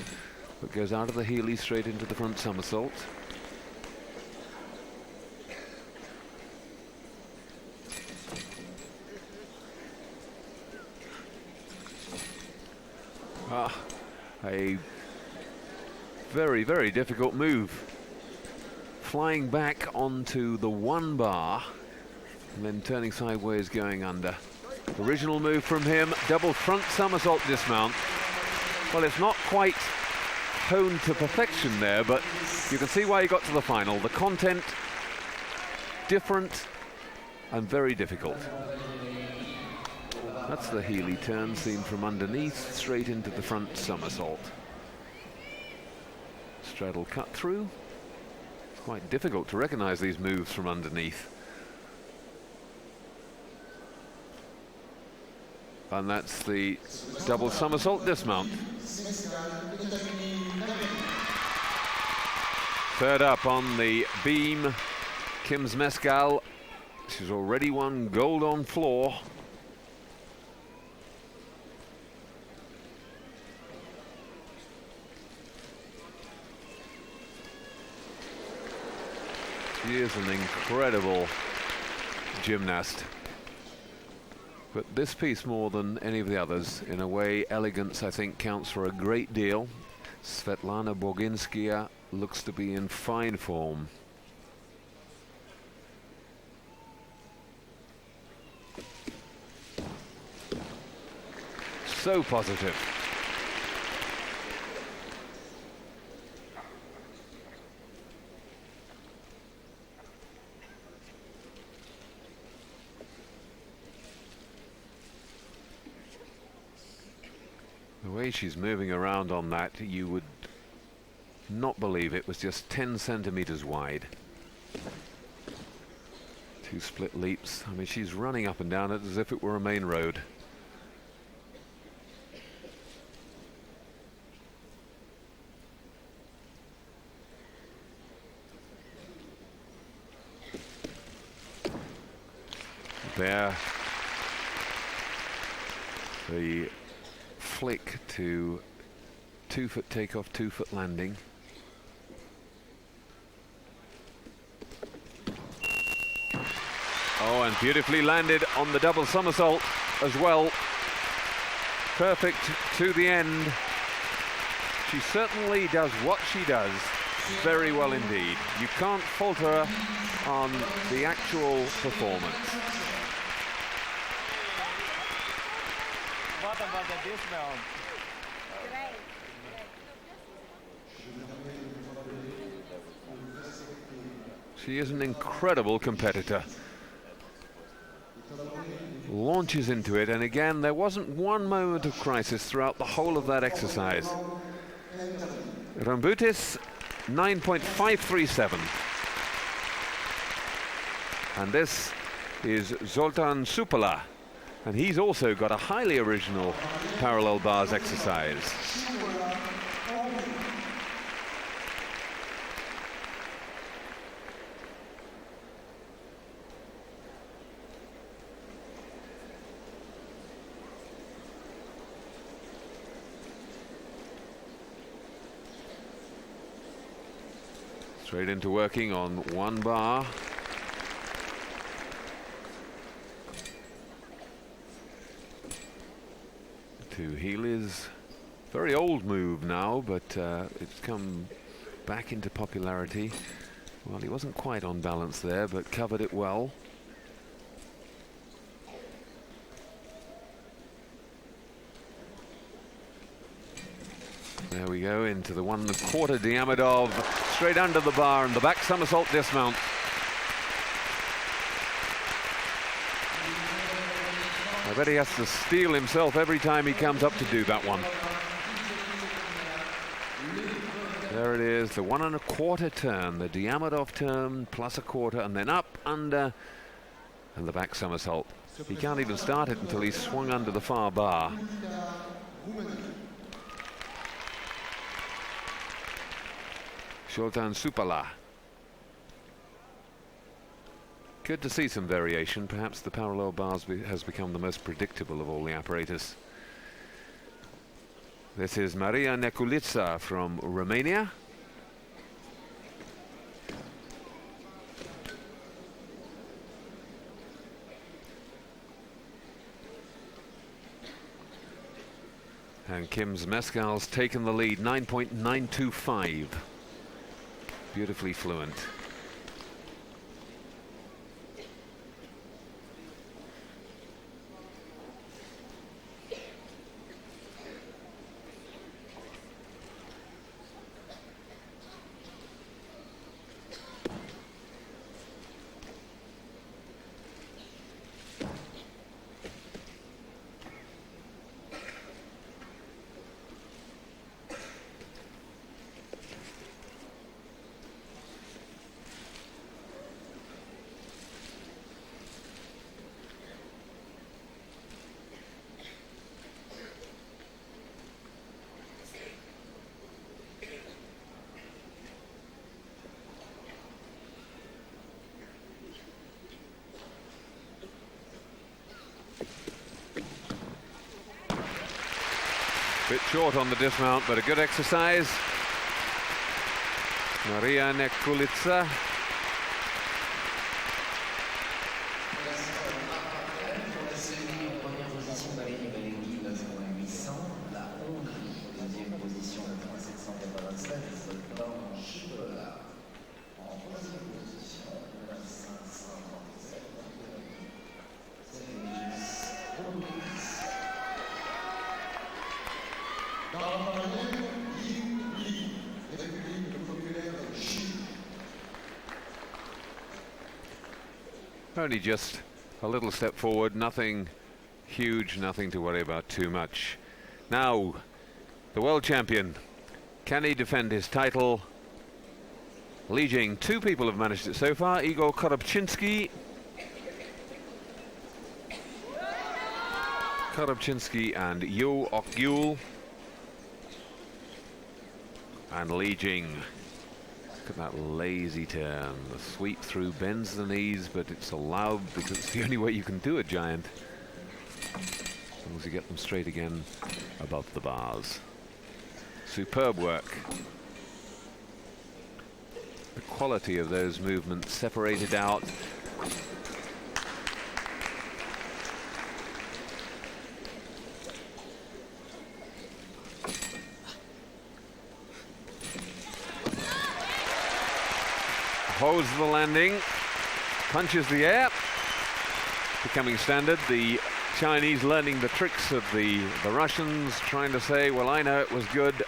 but goes out of the Healy straight into the front somersault. A very, very difficult move. Flying back onto the one bar and then turning sideways, going under. Original move from him, double front somersault dismount. Well, it's not quite honed to perfection there, but you can see why he got to the final. The content, different and very difficult. That's the Healy turn seen from underneath, straight into the front somersault. Straddle cut through. It's quite difficult to recognize these moves from underneath. And that's the double somersault dismount. Third up on the beam, Kim Zmeskal. She's already won gold on floor. She is an incredible gymnast. But this piece, more than any of the others, in a way, elegance, I think, counts for a great deal. Svetlana Borginskaya looks to be in fine form. So positive. The way she's moving around on that, you would not believe it was just 10 centimeters wide. Two split leaps. I mean, she's running up and down it as if it were a main road. There, the flick to 2-foot takeoff, 2-foot landing. Oh, and beautifully landed on the double somersault as well. Perfect to the end. She certainly does what she does very well indeed. You can't fault her on the actual performance. What about the dismount? She is an incredible competitor. launches into it, and again there wasn't one moment of crisis throughout the whole of that exercise. Rambutis 9.537, and this is Zoltan Supala, and he's also got a highly original parallel bars exercise. Straight into working on one bar. To Healy's very old move now, but it's come back into popularity. Well, he wasn't quite on balance there, but covered it well. There we go, into the 1 1/4 Diamidov, straight under the bar, and the back somersault dismount. I bet he has to steel himself every time he comes up to do that one. There it is, the 1 1/4 turn, the Diamidov turn plus a quarter, and then up, under, and the back somersault. He can't even start it until he's swung under the far bar. Zoltan Supala. Good to see some variation. Perhaps the parallel bars has become the most predictable of all the apparatus. This is Maria Neculița from Romania. And Kim Zmeskal's taken the lead, 9.925. Beautifully fluent. Bit short on the dismount, but a good exercise. Maria Neculița. Only just a little step forward, nothing huge, nothing to worry about too much. Now, the world champion, can he defend his title? Li Jing, two people have managed it so far, Igor Korobczynski. And Yu Ok-yul. And Li Jing. Look at that lazy turn. The sweep through bends the knees, but it's allowed because it's the only way you can do a giant. As long as you get them straight again above the bars. Superb work. The quality of those movements separated out. Holds the landing, punches the air, becoming standard. The Chinese learning the tricks of the Russians, trying to say, well, I know it was good,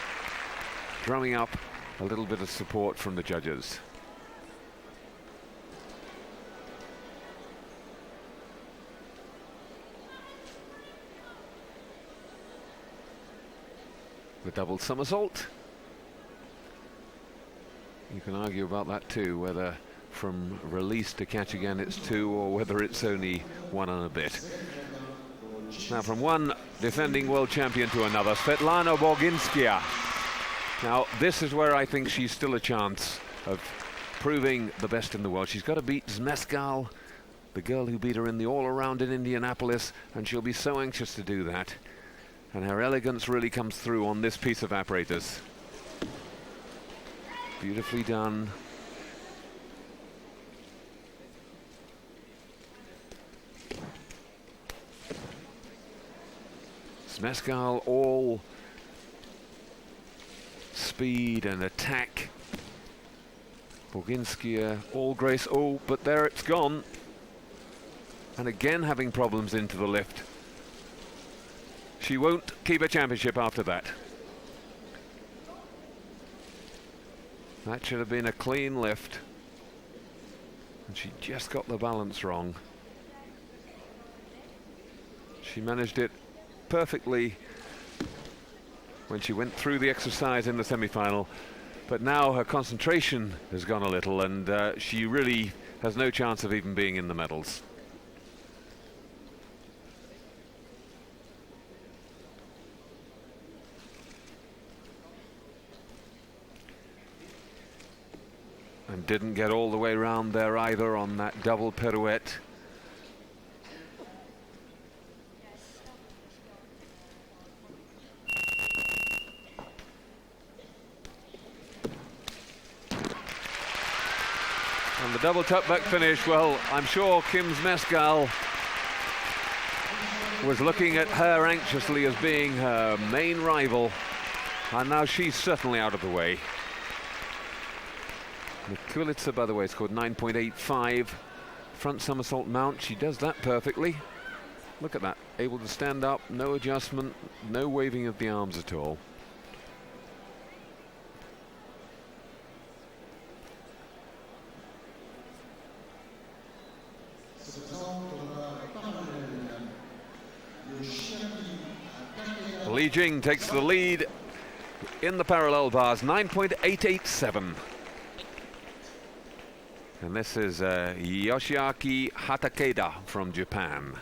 drumming up a little bit of support from the judges. The double somersault. You can argue about that too, whether from release to catch again it's 2 or whether it's only 1 and a bit. Now from one defending world champion to another, Svetlana Boginskaya. Now this is where I think she's still a chance of proving the best in the world. She's got to beat Zmeskal, the girl who beat her in the all-around in Indianapolis, and she'll be so anxious to do that. And her elegance really comes through on this piece of apparatus. Beautifully done. Zmeskal all speed and attack. Boginskaya all grace. Oh, but there it's gone. And again having problems into the lift. She won't keep a championship after that. That should have been a clean lift. And she just got the balance wrong. She managed it perfectly when she went through the exercise in the semi-final. But now her concentration has gone a little, and she really has no chance of even being in the medals. And didn't get all the way round there either on that double pirouette. And the double tuck back finish, well, I'm sure Kim Zmeskal was looking at her anxiously as being her main rival, and now she's certainly out of the way. Mikulitsa, by the way, scored 9.85. Front somersault mount, she does that perfectly. Look at that, able to stand up, no adjustment, no waving of the arms at all. Li Jing takes the lead in the parallel bars, 9.887. And this is Yoshiaki Hatakeda from Japan.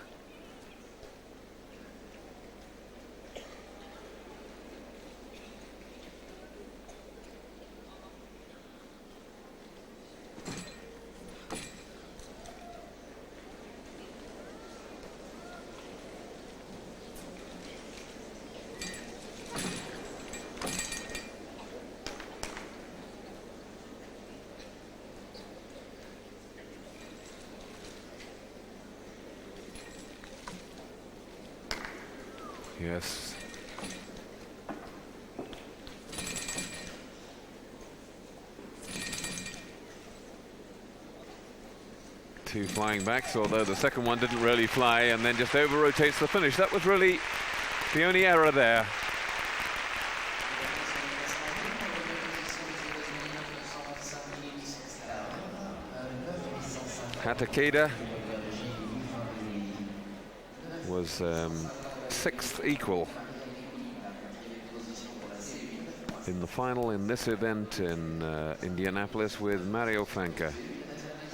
Yes. Two flying backs, although the second one didn't really fly and then just over-rotates the finish. That was really the only error there. Hatakeda was sixth equal in the final in this event in Indianapolis with Mario Fanka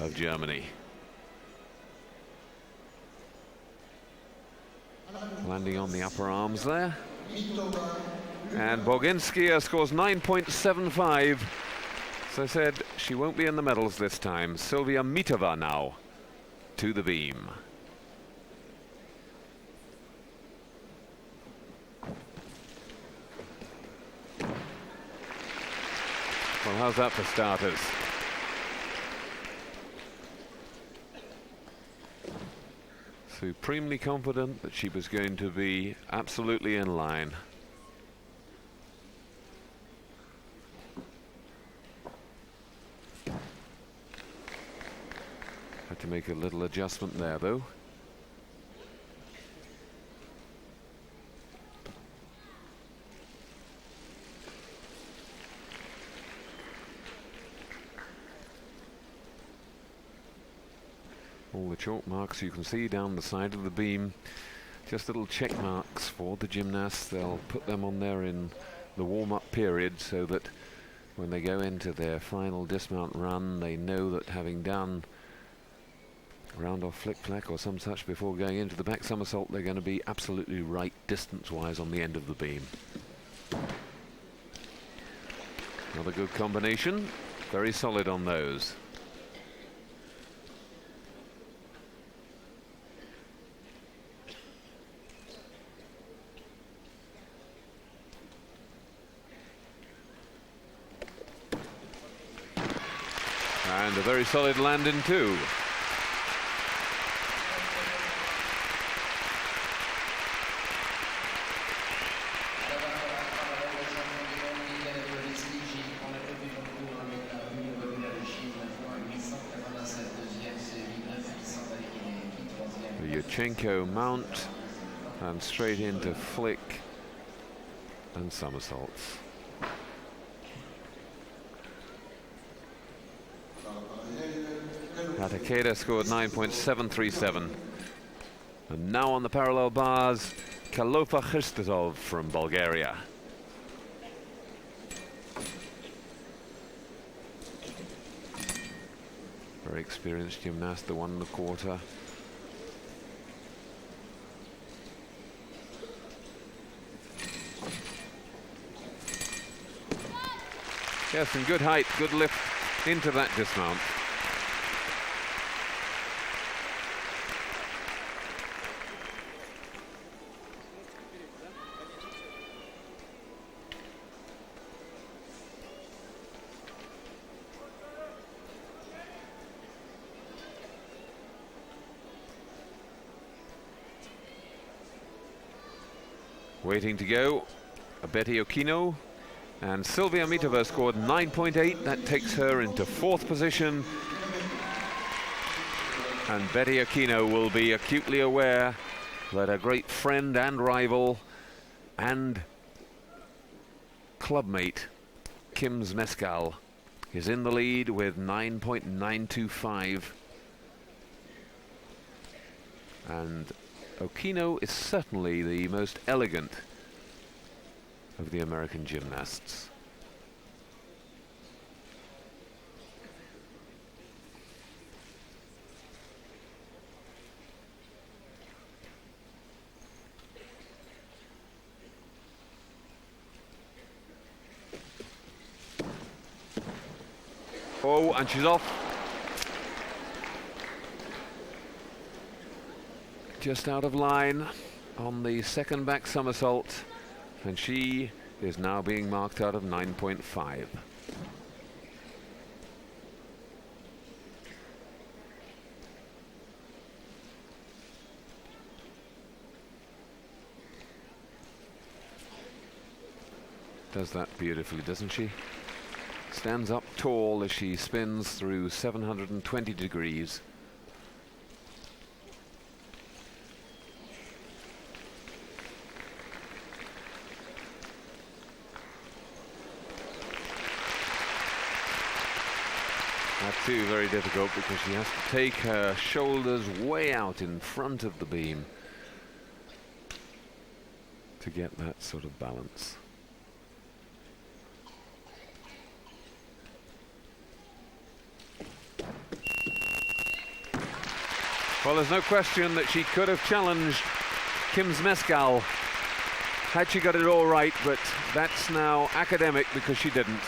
of Germany. Landing on the upper arms there. And Boginskaya scores 9.75. As I said, she won't be in the medals this time. Sylvia Mitova now to the beam. Well, how's that for starters? Supremely confident that she was going to be absolutely in line. Had to make a little adjustment there, though. All the chalk marks you can see down the side of the beam, just little check marks for the gymnasts. They'll put them on there in the warm-up period so that when they go into their final dismount run, they know that having done round off flick-flack or some such before going into the back somersault, they're going to be absolutely right distance-wise on the end of the beam. Another good combination, very solid on those. And a very solid landing too. The Yurchenko mount and straight into flick and somersaults. Takeda scored 9.737. And now on the parallel bars, Kalofa Christotov from Bulgaria. Very experienced gymnast, the 1 1/4. Yes, and good height, good lift into that dismount. Waiting to go, Betty Okino, and Sylvia Mitova scored 9.8. That takes her into 4th position. And Betty Okino will be acutely aware that a great friend and rival and clubmate, Kim Zmeskal, is in the lead with 9.925. And Okino is certainly the most elegant of the American gymnasts. Oh, and she's off. Just out of line on the second back somersault, and she is now being marked out of 9.5. Does that beautifully, doesn't she? Stands up tall as she spins through 720 degrees. That too very difficult because she has to take her shoulders way out in front of the beam to get that sort of balance. Well, there's no question that she could have challenged Kim Zmeskal had she got it all right, but that's now academic because she didn't.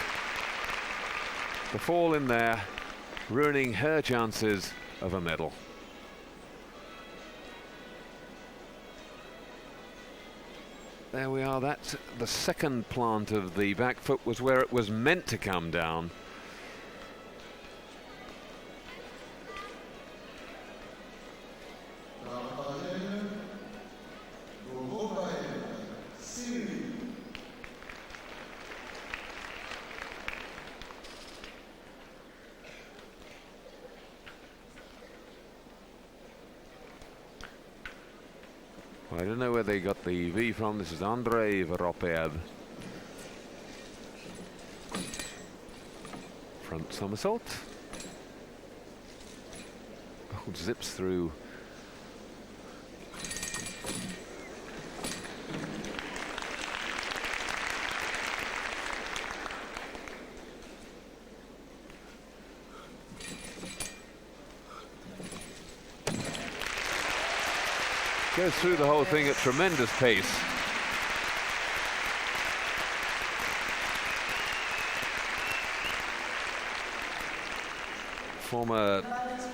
The fall in there ruining her chances of a medal. There we are, that's the second plant of the back foot, was where it was meant to come down. I don't know where they got the V from. This is Andrei Voropev. Front somersault. Oh, zips through. Goes through the whole thing at tremendous pace. Former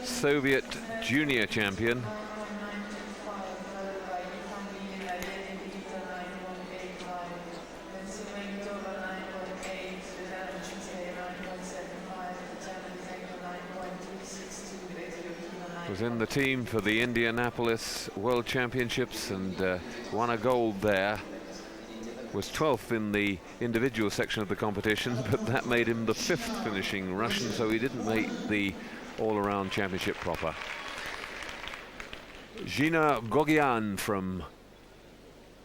Soviet junior champion. Was in the team for the Indianapolis World Championships and won a gold there. Was 12th in the individual section of the competition, but that made him the 5th finishing Russian, so he didn't make the all-around championship proper. Gina Gogian from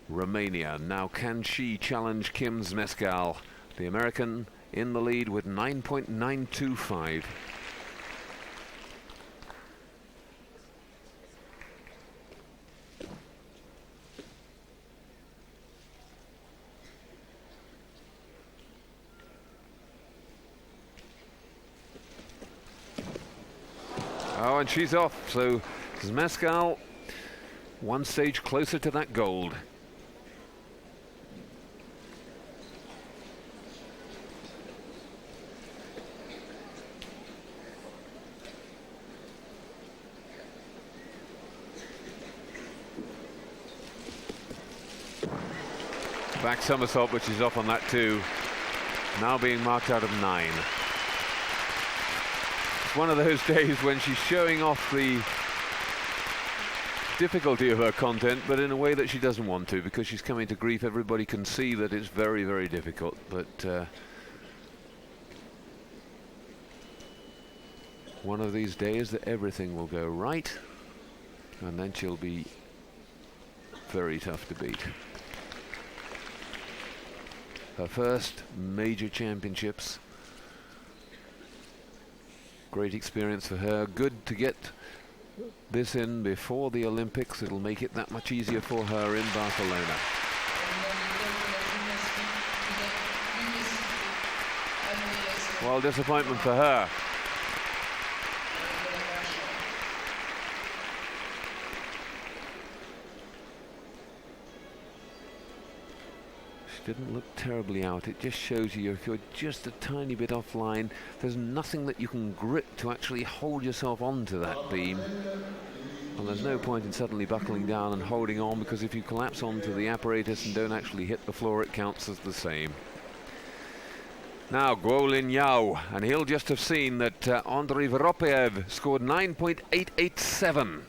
Romania. Now can she challenge Kim Zmeskal, the American, in the lead with 9.925. Oh, and she's off, so Zmeskal one stage closer to that gold. Back somersault, which is off on that too. Now being marked out of 9. One of those days when she's showing off the difficulty of her content, but in a way that she doesn't want to, because she's coming to grief. Everybody can see that it's very, very difficult, but one of these days that everything will go right, and then she'll be very tough to beat. Her first major championships. Great experience for her. Good to get this in before the Olympics. It'll make it that much easier for her in Barcelona. Well, disappointment for her. Didn't look terribly out. It just shows you if you're just a tiny bit offline, there's nothing that you can grip to actually hold yourself onto that beam. And there's no point in suddenly buckling down and holding on, because if you collapse onto the apparatus and don't actually hit the floor, it counts as the same. Now Guo Lin Yao, and he'll just have seen that Andrei Voropiev scored 9.887.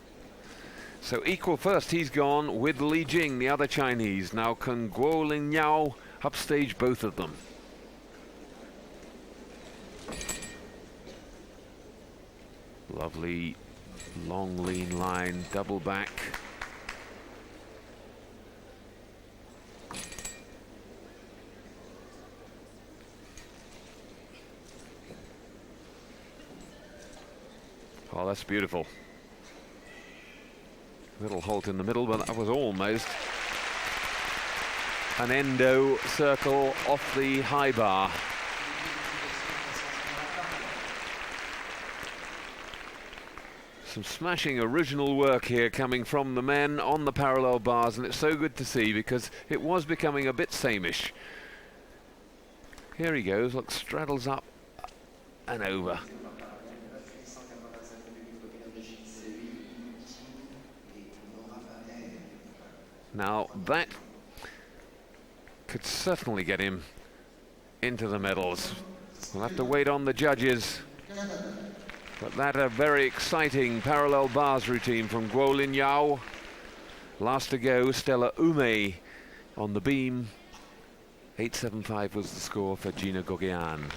So equal first he's gone with Li Jing, the other Chinese. Now can Guo Lin Yao upstage both of them? Lovely long lean line, double back. Oh, that's beautiful. Little halt in the middle, but that was almost an endo circle off the high bar. Some smashing original work here coming from the men on the parallel bars, and it's so good to see because it was becoming a bit sameish. Here he goes, look, straddles up and over. Now that could certainly get him into the medals. We'll have to wait on the judges. But that a very exciting parallel bars routine from Guo Lin Yao. Last to go, Stella Ume on the beam. 8.75 was the score for Gina Gogian.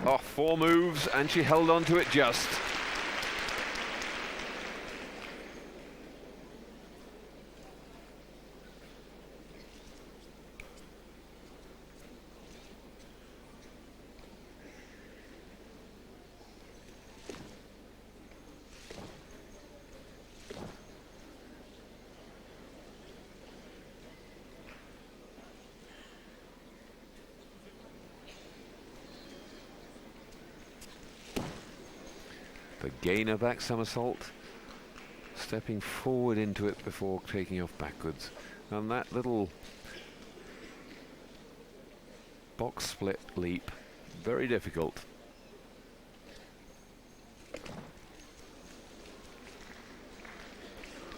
Oh, 4 moves, and she held on to it just. again a back somersault, stepping forward into it before taking off backwards. And that little box split leap, very difficult.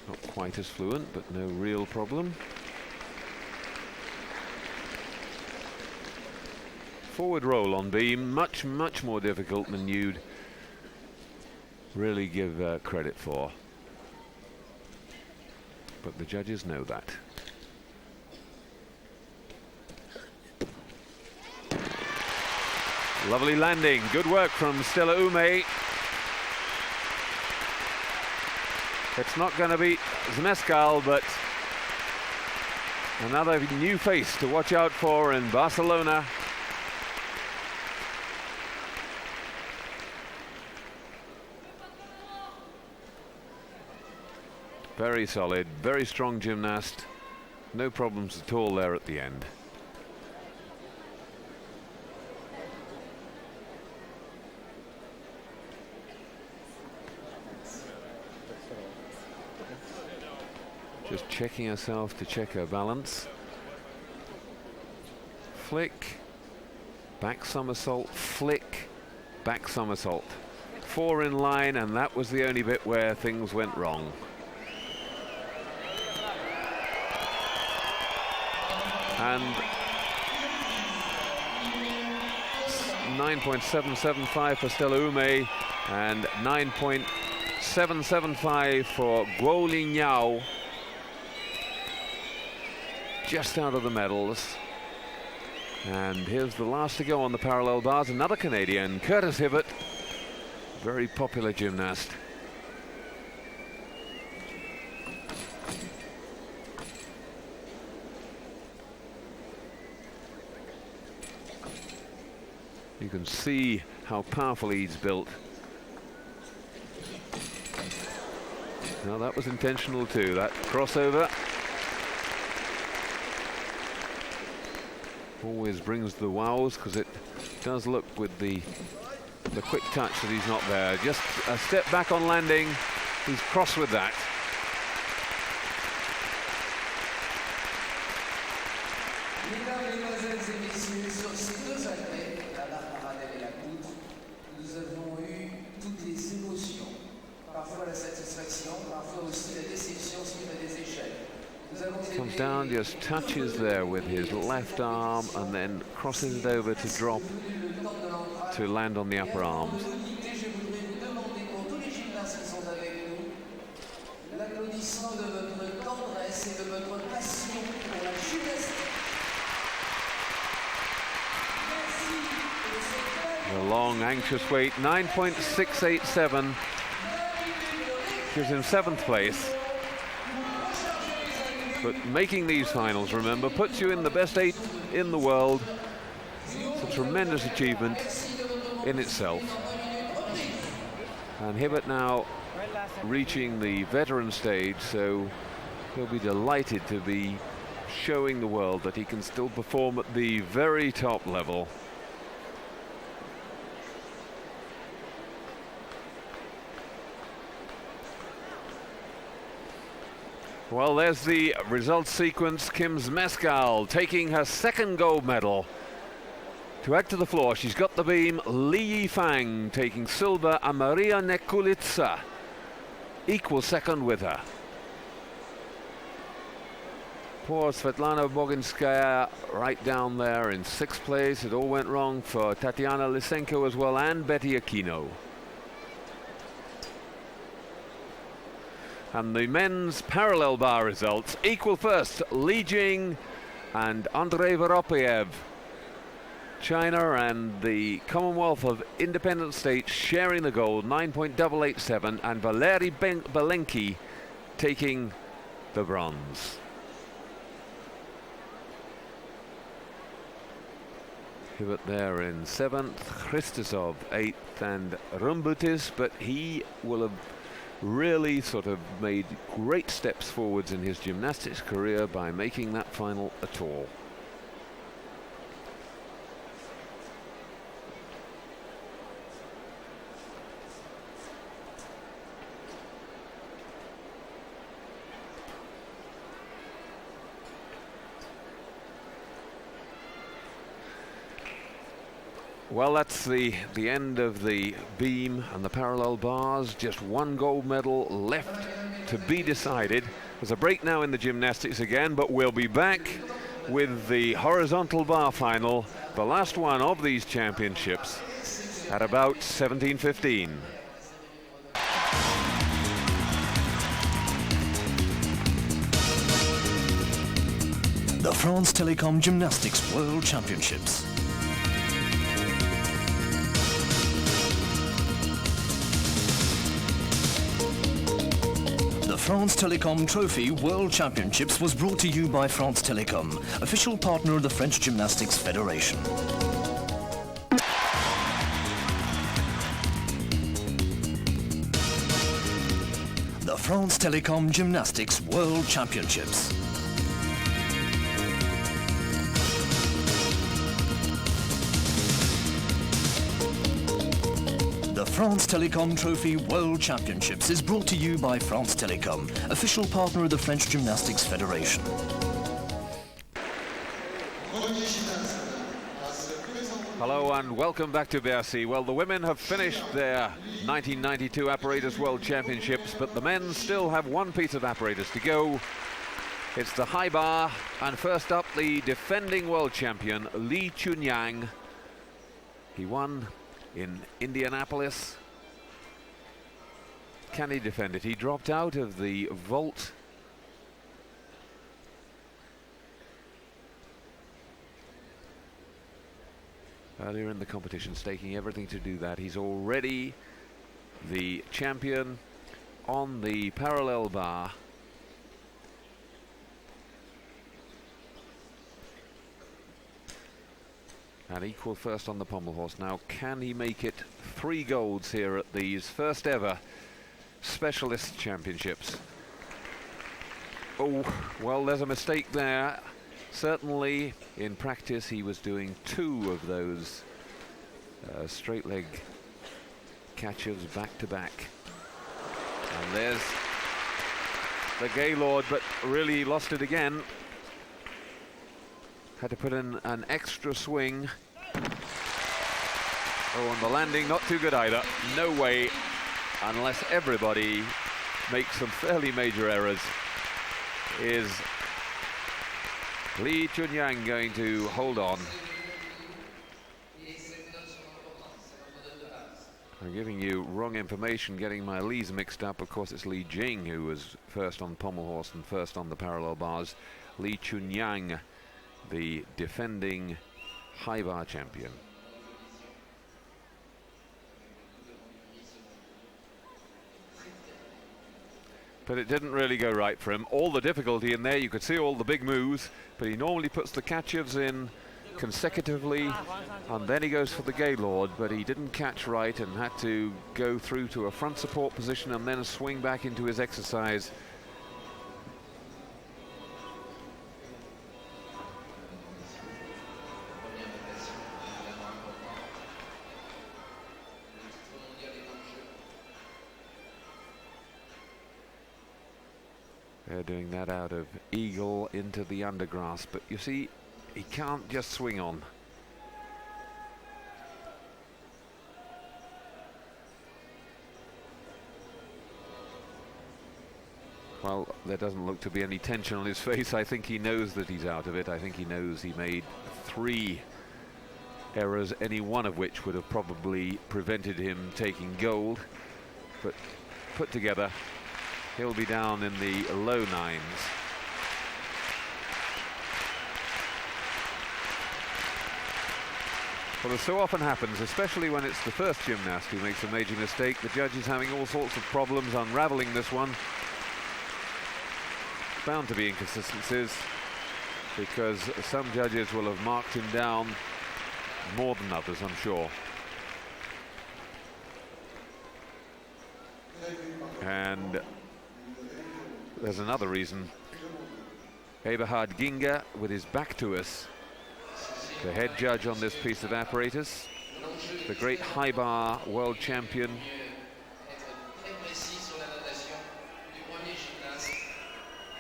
Not quite as fluent, but no real problem. Forward roll on beam, much more difficult than you'd really give credit for. But the judges know that. Lovely landing, good work from Stella Ume. It's not going to be Zmeskal, but another new face to watch out for in Barcelona. Very solid, very strong gymnast. No problems at all there at the end. Just checking herself to check her balance. Flick, back somersault, flick, back somersault. 4 in line, and that was the only bit where things went wrong. And 9.775 for Stella Ume and 9.775 for Guo Lingniao. Just out of the medals. And here's the last to go on the parallel bars, another Canadian, Curtis Hibbert, very popular gymnast. You can see how powerful he's built. Now that was intentional too, that crossover. Always brings the wows, because it does look with the quick touch that he's not there. Just a step back on landing, he's cross with that. Comes down, just touches there with his left arm and then crosses it over to drop to land on the upper arms. The long, anxious wait, 9.687 gives him 7th place. But making these finals, remember, puts you in the best 8 in the world. It's a tremendous achievement in itself. And Hibbert now reaching the veteran stage, so he'll be delighted to be showing the world that he can still perform at the very top level. Well, there's the results sequence. Kim Zmeskal taking her 2nd gold medal. To add to the floor, she's got the beam. Li Yifang taking silver, and Maria Nekulitsa equal 2nd with her. Poor Svetlana Boginskaya right down there in 6th place. It all went wrong for Tatiana Lysenko as well, and Betty Aquino. And the men's parallel bar results, equal first, Li Jing and Andrei Voropiev. China and the Commonwealth of Independent States sharing the gold, 9.887, and Valery Belenki taking the bronze. Hibbert there in 7th, Christosov 8th, and Rumbutis, but he will have really sort of made great steps forwards in his gymnastics career by making that final at all. Well, that's the end of the beam and the parallel bars. Just one gold medal left to be decided. There's a break now in the gymnastics again, but we'll be back with the horizontal bar final, the last one of these championships, at about 17:15. The France Telecom Gymnastics World Championships. The France Telecom Trophy World Championships was brought to you by France Telecom, official partner of the French Gymnastics Federation. The France Telecom Gymnastics World Championships. The France Telecom Trophy World Championships is brought to you by France Telecom, official partner of the French Gymnastics Federation. Hello and welcome back to Bercy. Well, the women have finished their 1992 Apparatus World Championships, but the men still have one piece of apparatus to go. It's the high bar, and first up, the defending world champion, Lee Chunyang. He won in Indianapolis. Can he defend it? He dropped out of the vault. Earlier in the competition, staking everything to do that. He's already the champion on the parallel bar. And equal first on the pommel horse. Now, can he make it 3 golds here at these first ever specialist championships? Oh, well, there's a mistake there. Certainly, in practice, he was doing 2 of those straight leg catches back to back. And there's the Gaylord, but really lost it again. Had to put in an extra swing. Oh, and the landing not too good either. No way, unless everybody makes some fairly major errors, is Lee Chunyang going to hold on. I'm giving you wrong information, getting my Lees mixed up. Of course, it's Li Jing who was first on pommel horse and first on the parallel bars. Lee Chunyang, the defending high bar champion. But it didn't really go right for him. All the difficulty in there, you could see all the big moves, but he normally puts the catches in consecutively, and then he goes for the Gaylord, but he didn't catch right and had to go through to a front support position and then swing back into his exercise. They're doing that out of eagle into the undergrass, but you see, he can't just swing on. Well, there doesn't look to be any tension on his face. I think he knows that he's out of it. I think he knows he made 3 errors, any one of which would have probably prevented him taking gold. But put together, he'll be down in the low 9s. Well, as so often happens, especially when it's the first gymnast who makes a major mistake, the judge is having all sorts of problems unraveling this one. Bound to be inconsistencies, because some judges will have marked him down more than others, I'm sure. And there's another reason. Eberhard Ginger, with his back to us, the head judge on this piece of apparatus, the great high bar world champion,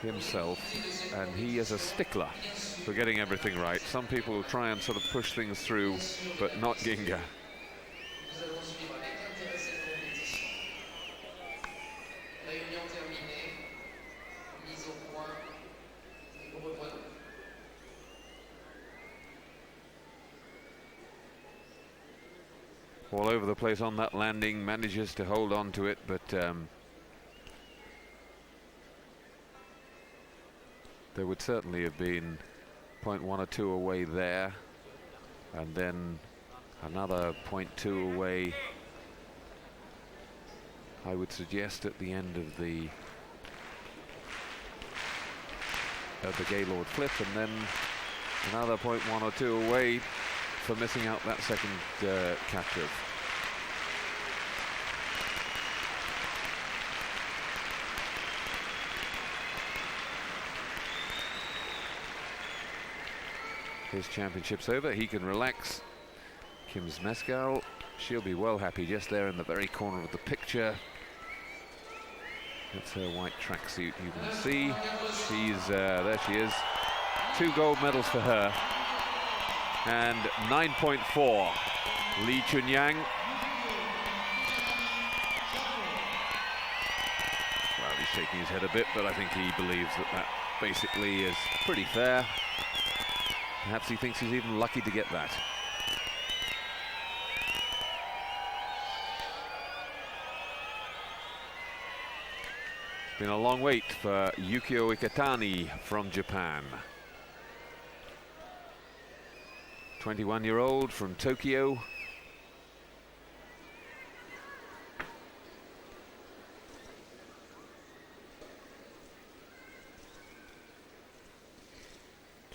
himself. and he is a stickler for getting everything right. Some people will try and sort of push things through, but not Ginga. All over the place on that landing, manages to hold on to it, but there would certainly have been 0.1 or 2 away there, and then another 0.2 away, I would suggest, at the end of the Gaylord flip, and then another 0.1 or 2 away for missing out that second catch-up. His championship's over. He can relax. Kim Zmeskal, she'll be well happy just there in the very corner of the picture. That's her white tracksuit you can see. She's there she is. 2 gold medals for her. And 9.4, Lee Chunyang. Well, he's shaking his head a bit, but I think he believes that that basically is pretty fair. Perhaps he thinks he's even lucky to get that. It's been a long wait for Yukio Iketani from Japan. 21-year-old from Tokyo.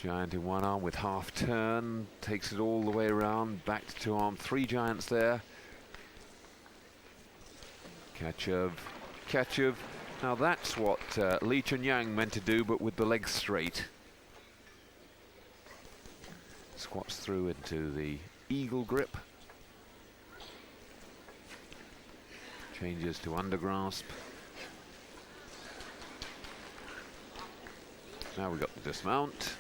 Giant in one arm with half turn, takes it all the way around, back to 2 arm, 3 giants there. Kachev. Now that's what Lee Chunyang meant to do, but with the legs straight. Squats through into the eagle grip. Changes to undergrasp. Now we've got the dismount.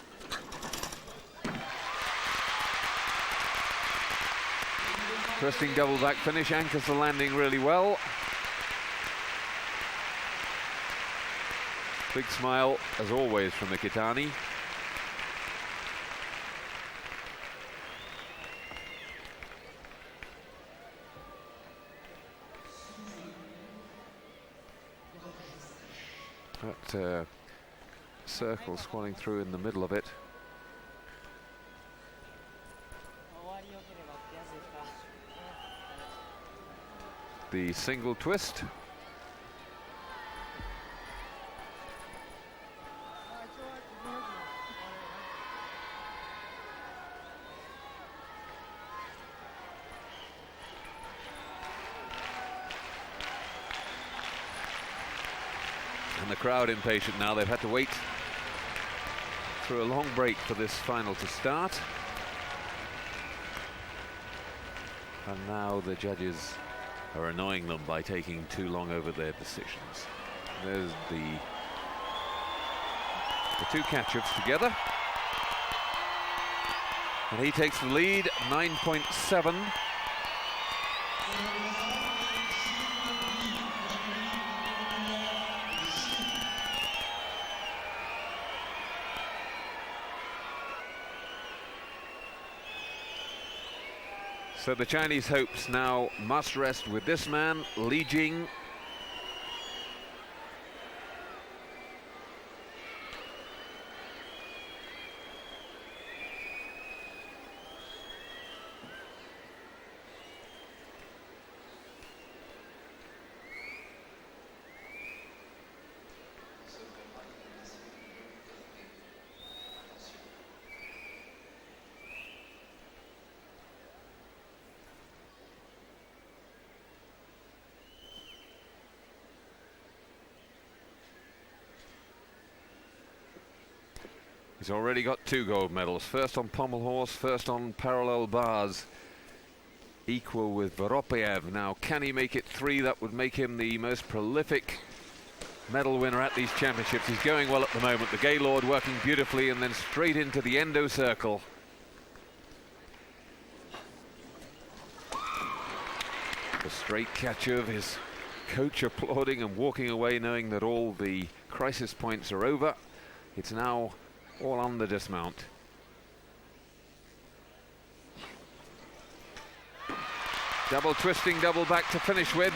Twisting double back finish, anchors the landing really well. Big smile, as always, from Iketani. That circle squatting through in the middle of it. The single twist. And the crowd impatient now. They've had to wait through a long break for this final to start. And now the judges are annoying them by taking too long over their decisions. There's the 2 catch-ups together. And he takes the lead, 9.7. So the Chinese hopes now must rest with this man, Li Jing. He's already got 2 gold medals, first on pommel horse, first on parallel bars, equal with Voropayev. Now, can he make it 3? That would make him the most prolific medal winner at these championships. He's going well at the moment. The Gaylord working beautifully and then straight into the endo circle. The straight catch of his coach applauding and walking away knowing that all the crisis points are over. It's now all on the dismount. Double twisting, double back to finish with.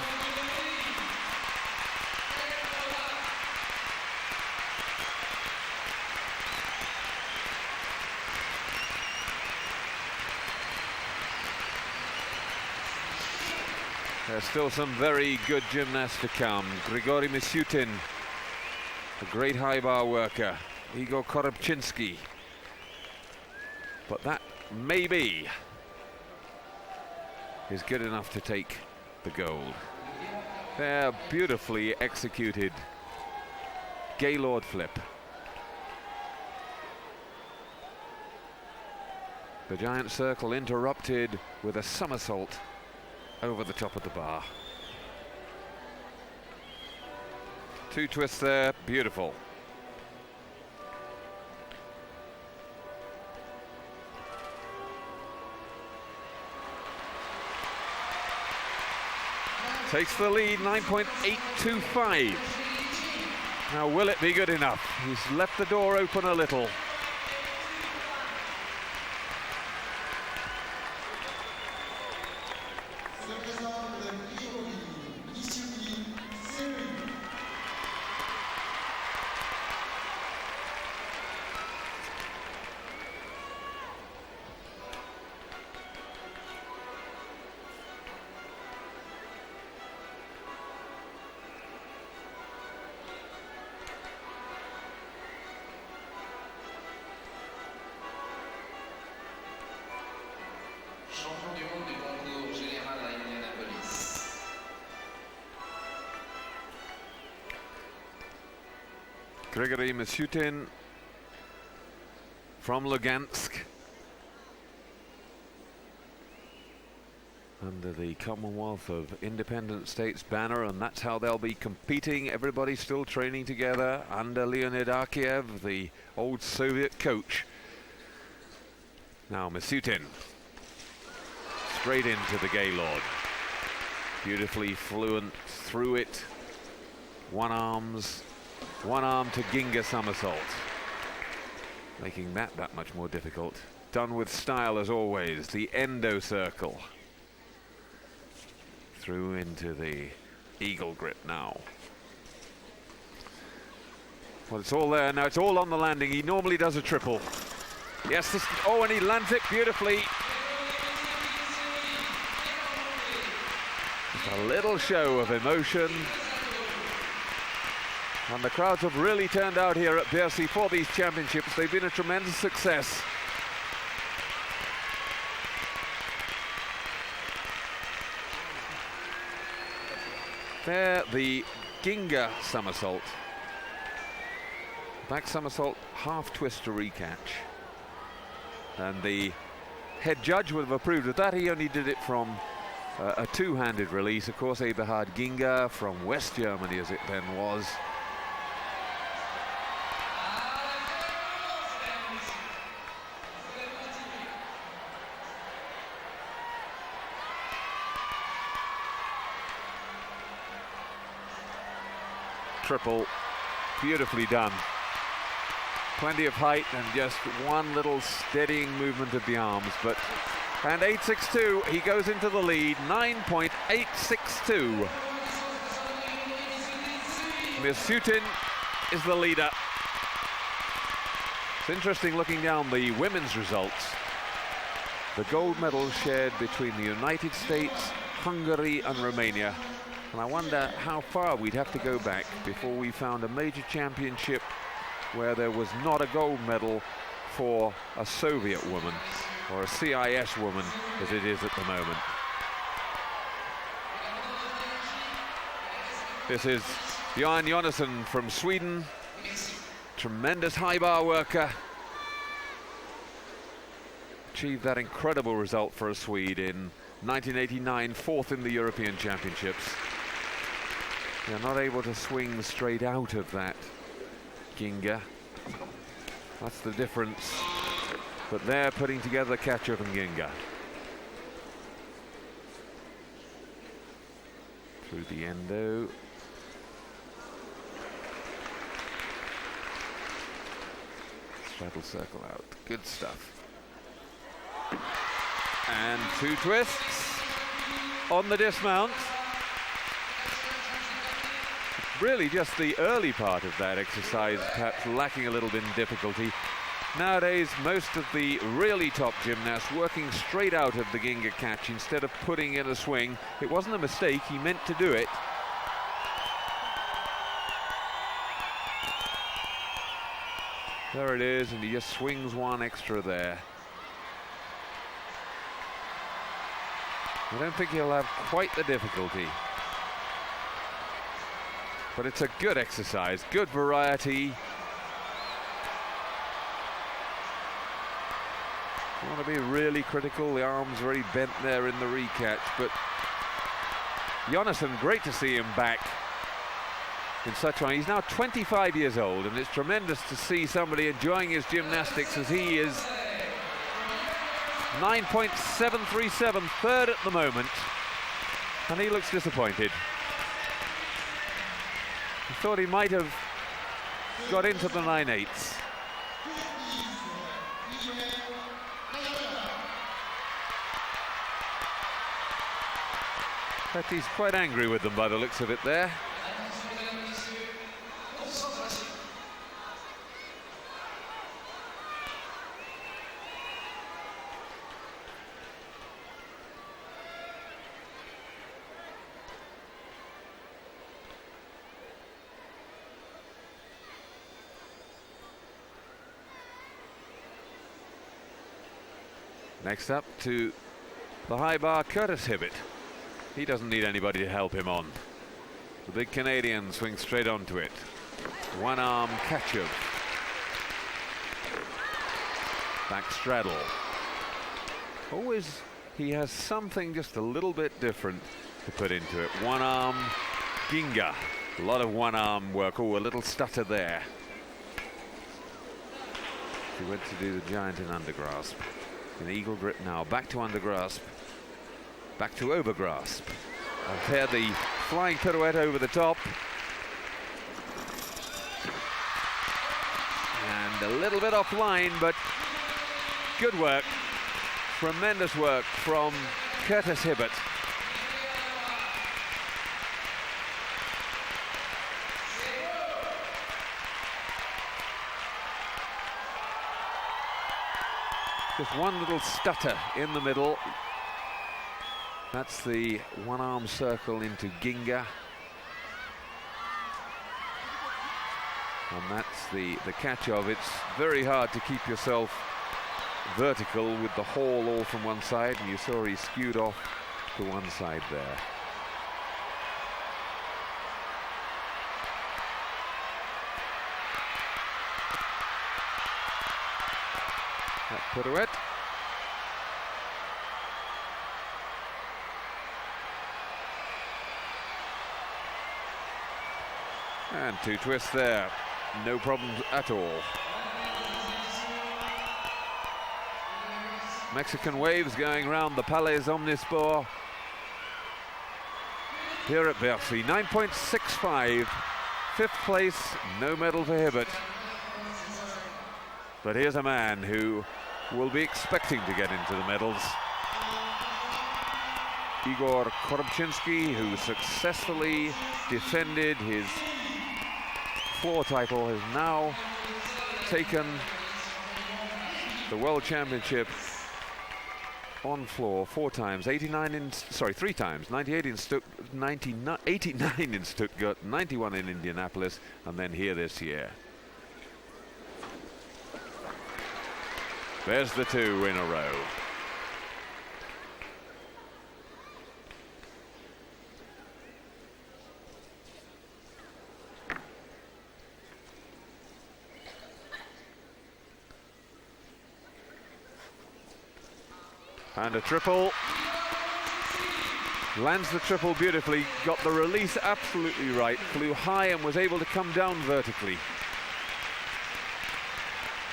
There's still some very good gymnasts to come. Grigory Misyutin, a great high bar worker. Igor Korobczynski. But that maybe is good enough to take the gold. There, beautifully executed Gaylord flip. The giant circle interrupted with a somersault over the top of the bar. Two twists there, beautiful. Takes the lead, 9.825. Now will it be good enough? He's left the door open a little. Grigory Misyutin from Lugansk, under the Commonwealth of Independent States banner, and that's how they'll be competing. Everybody still training together under Leonid Arkiev, the old Soviet coach. Now Misyutin straight into the Gaylord, beautifully fluent through it. One arm to Ginga somersault, making that much more difficult. Done with style as always. The endo circle through into the eagle grip now. Well, it's all there now. It's all on the landing. He normally does a triple. Yes, this, oh, and he lands it beautifully. Just a little show of emotion. And the crowds have really turned out here at Bercy for these championships. They've been a tremendous success. There, the Ginga somersault. Back somersault, half twist to recatch. And the head judge would have approved of that. He only did it from a two-handed release. Of course, Eberhard Ginga from West Germany, as it then was. Triple, beautifully done. Plenty of height and just one little steadying movement of the arms, but and 8.62, he goes into the lead, 9.862. Misyutin is the leader. It's interesting looking down the women's results. The gold medal shared between the United States, Hungary and Romania. And I wonder how far we'd have to go back before we found a major championship where there was not a gold medal for a Soviet woman or a CIS woman as it is at the moment. This is Björn Jonassen from Sweden. Tremendous high bar worker. Achieved that incredible result for a Swede in 1989, fourth in the European Championships. They're not able to swing straight out of that Ginga. That's the difference. But they're putting together Kachev and Ginga. Through the endo. Straddle circle out. Good stuff. And 2 twists on the dismount. Really just the early part of that exercise perhaps lacking a little bit in difficulty. Nowadays, most of the really top gymnasts working straight out of the Ginga catch instead of putting in a swing. It wasn't a mistake, he meant to do it. There it is, and he just swings one extra there. I don't think he'll have quite the difficulty. But it's a good exercise, good variety. I want to be really critical. The arm's very bent there in the recatch, but Jonasson, great to see him back in such a. He's now 25 years old, and it's tremendous to see somebody enjoying his gymnastics as he is. 9.737, third at the moment, and he looks disappointed. I thought he might have got into the 9/8. But he's quite angry with them by the looks of it there. Next up to the high bar, Curtis Hibbett. He doesn't need anybody to help him on. The big Canadian swings straight onto it. One arm Kachev. Back straddle. Always he has something just a little bit different to put into it. One arm Ginga. A lot of one arm work. Oh, a little stutter there. He went to do the giant in undergrasp. An eagle grip now. Back to undergrasp. Back to overgrasp. And there the flying pirouette over the top. And a little bit offline, but good work. Tremendous work from Curtis Hibbett. Just one little stutter in the middle. That's the one arm circle into Ginga. And that's the catch of. It's very hard to keep yourself vertical with the haul all from one side, and you saw he skewed off to one side there. That pirouette. And 2 twists there, no problems at all. Mexican waves going round the Palais Omnisport here at Bercy. 9.65, 5th place, no medal for Hibbett. But here's a man who will be expecting to get into the medals. Igor Korobczynski, who successfully defended his floor title, has now taken the World Championship on floor 4 times, 3 times, 98 in 89 in Stuttgart, 91 in Indianapolis, and then here this year. There's the 2 in a row. And a triple. Lands the triple beautifully, got the release absolutely right, flew high and was able to come down vertically.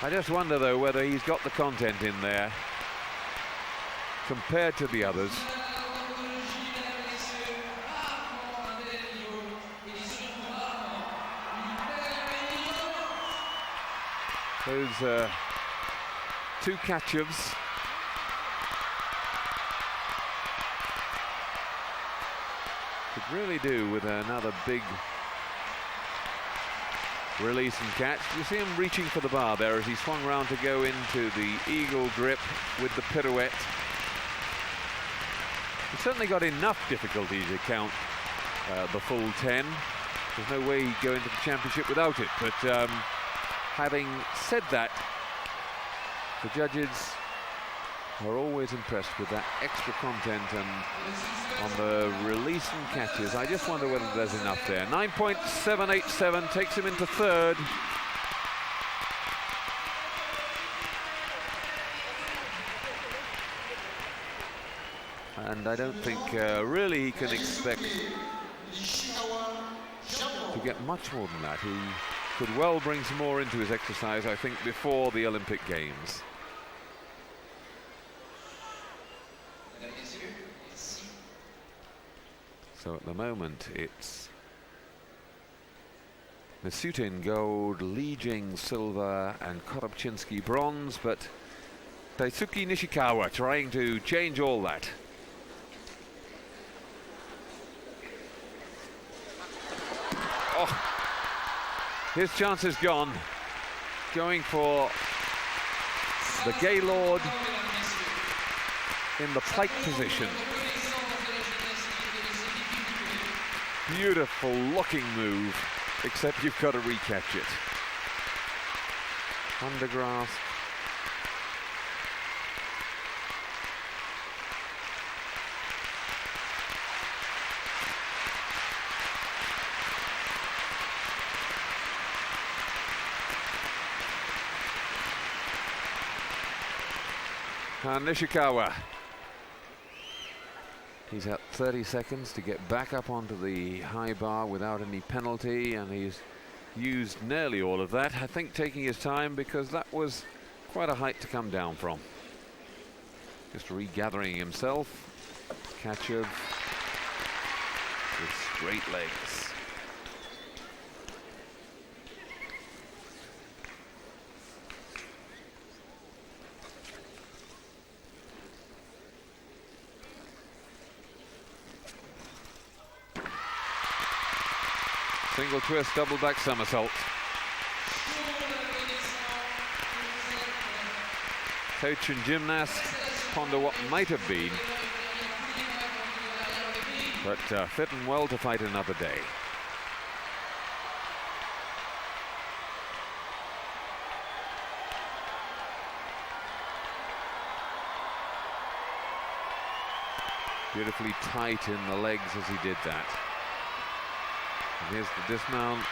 I just wonder though whether he's got the content in there compared to the others. Those two catch-ups. Could really do with another big release and catch. You see him reaching for the bar there as he swung round to go into the eagle grip with the pirouette. He's certainly got enough difficulty to count the full 10. There's no way he'd go into the championship without it, but having said that, the judges are always impressed with that extra content and on the release and catches. I just wonder whether there's enough there. 9.787 takes him into third. And I don't think really he can expect to get much more than that. He could well bring some more into his exercise, I think, before the Olympic Games. So at the moment it's Masutin gold, Li Jing silver and Korobczynski bronze, but Daisuke Nishikawa trying to change all that. Oh, his chance is gone. Going for the Gaylord in the pike position. Beautiful looking move, except you've got to recatch it. Undergrasp. Nishikawa. He's at 30 seconds to get back up onto the high bar without any penalty, and he's used nearly all of that. I think taking his time because that was quite a height to come down from. Just regathering himself. Kachev with straight legs. Single twist, double back somersault. Coach and gymnast ponder what might have been, but fit and well to fight another day. Beautifully tight in the legs as he did that. And here's the dismount.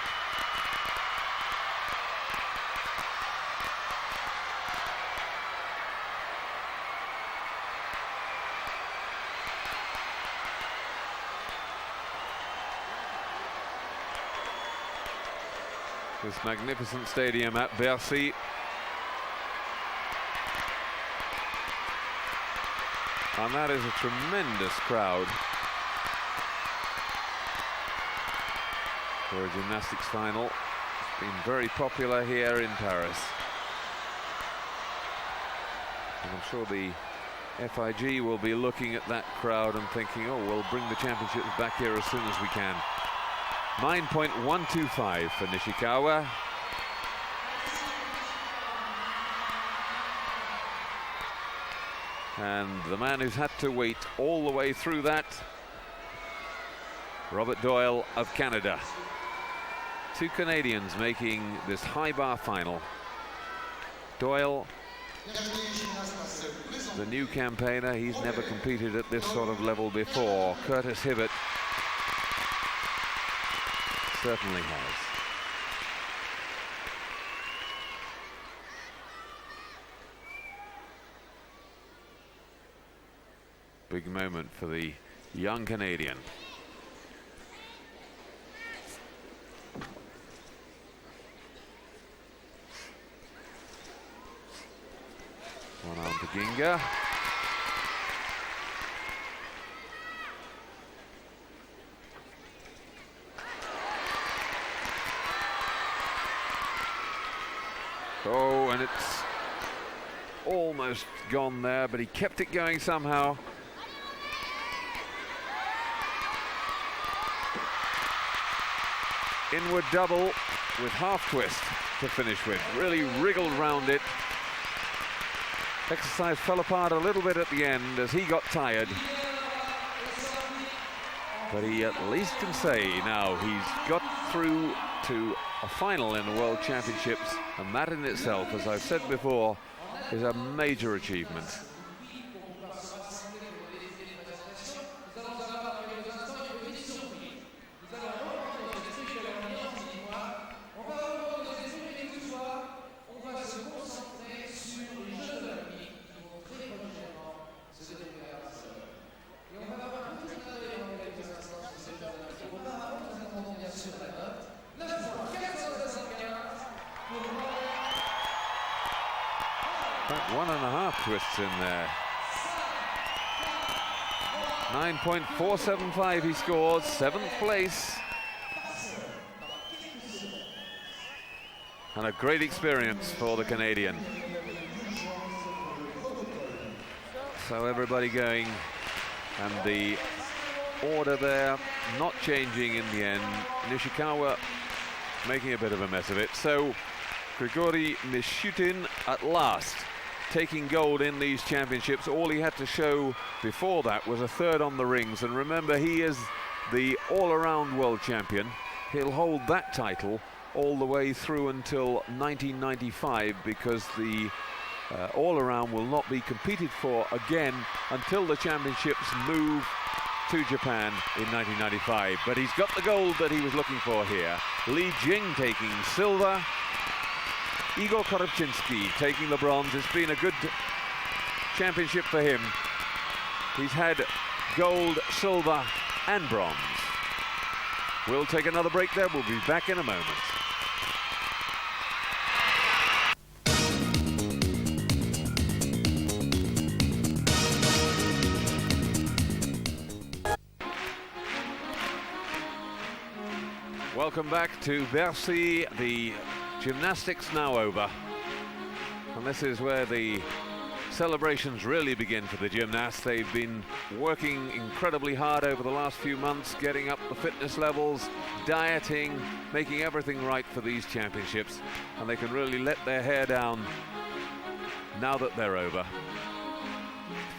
This magnificent stadium at Bercy. And that is a tremendous crowd for a gymnastics final. It's been very popular here in Paris. And I'm sure the FIG will be looking at that crowd and thinking, oh, we'll bring the championships back here as soon as we can. 9.125 for Nishikawa. And the man who's had to wait all the way through that, Robert Doyle of Canada. Two Canadians making this high bar final. Doyle, the new campaigner, he's never competed at this sort of level before. Curtis Hibbert certainly has. Big moment for the young Canadian. One arm to Ginga. Oh, and it's almost gone there, but he kept it going somehow. Inward double with half twist to finish with. Really wriggled round it. Exercise fell apart a little bit at the end as he got tired. But he at least can say now he's got through to a final in the World Championships, and that in itself, as I've said before, is a major achievement. About 1.5 twists in there. 9.475 he scores, 7th place. And a great experience for the Canadian. So everybody going, and the order there not changing in the end. Nishikawa making a bit of a mess of it. So Grigory Mishutin at last taking gold in these championships. All he had to show before that was a 3rd on the rings, and remember, he is the all-around world champion. He'll hold that title all the way through until 1995, because the all-around will not be competed for again until the championships move to Japan in 1995. But he's got the gold that he was looking for here. Li Jing taking silver. Igor Korobczynski taking the bronze. It's been a good championship for him. He's had gold, silver and bronze. We'll take another break there. We'll be back in a moment. Welcome back to Bercy. The gymnastics now over, and this is where the celebrations really begin for the gymnasts. They've been working incredibly hard over the last few months, getting up the fitness levels, dieting, making everything right for these championships, and they can really let their hair down now that they're over.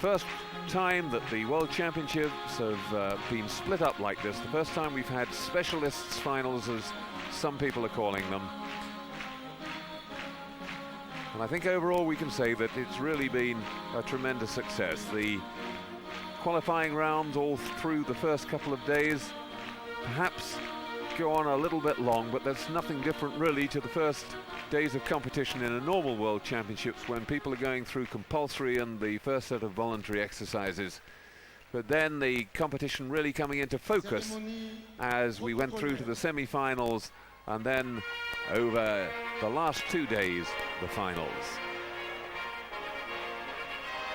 First time that the World Championships have been split up like this. The first time we've had specialists finals, as some people are calling them. And I think overall we can say that it's really been a tremendous success. The qualifying rounds all through the first couple of days perhaps go on a little bit long, but there's nothing different really to the first days of competition in a normal World Championships, when people are going through compulsory and the first set of voluntary exercises. But then the competition really coming into focus as we went through to the semi-finals, and then over the last 2 days, the finals.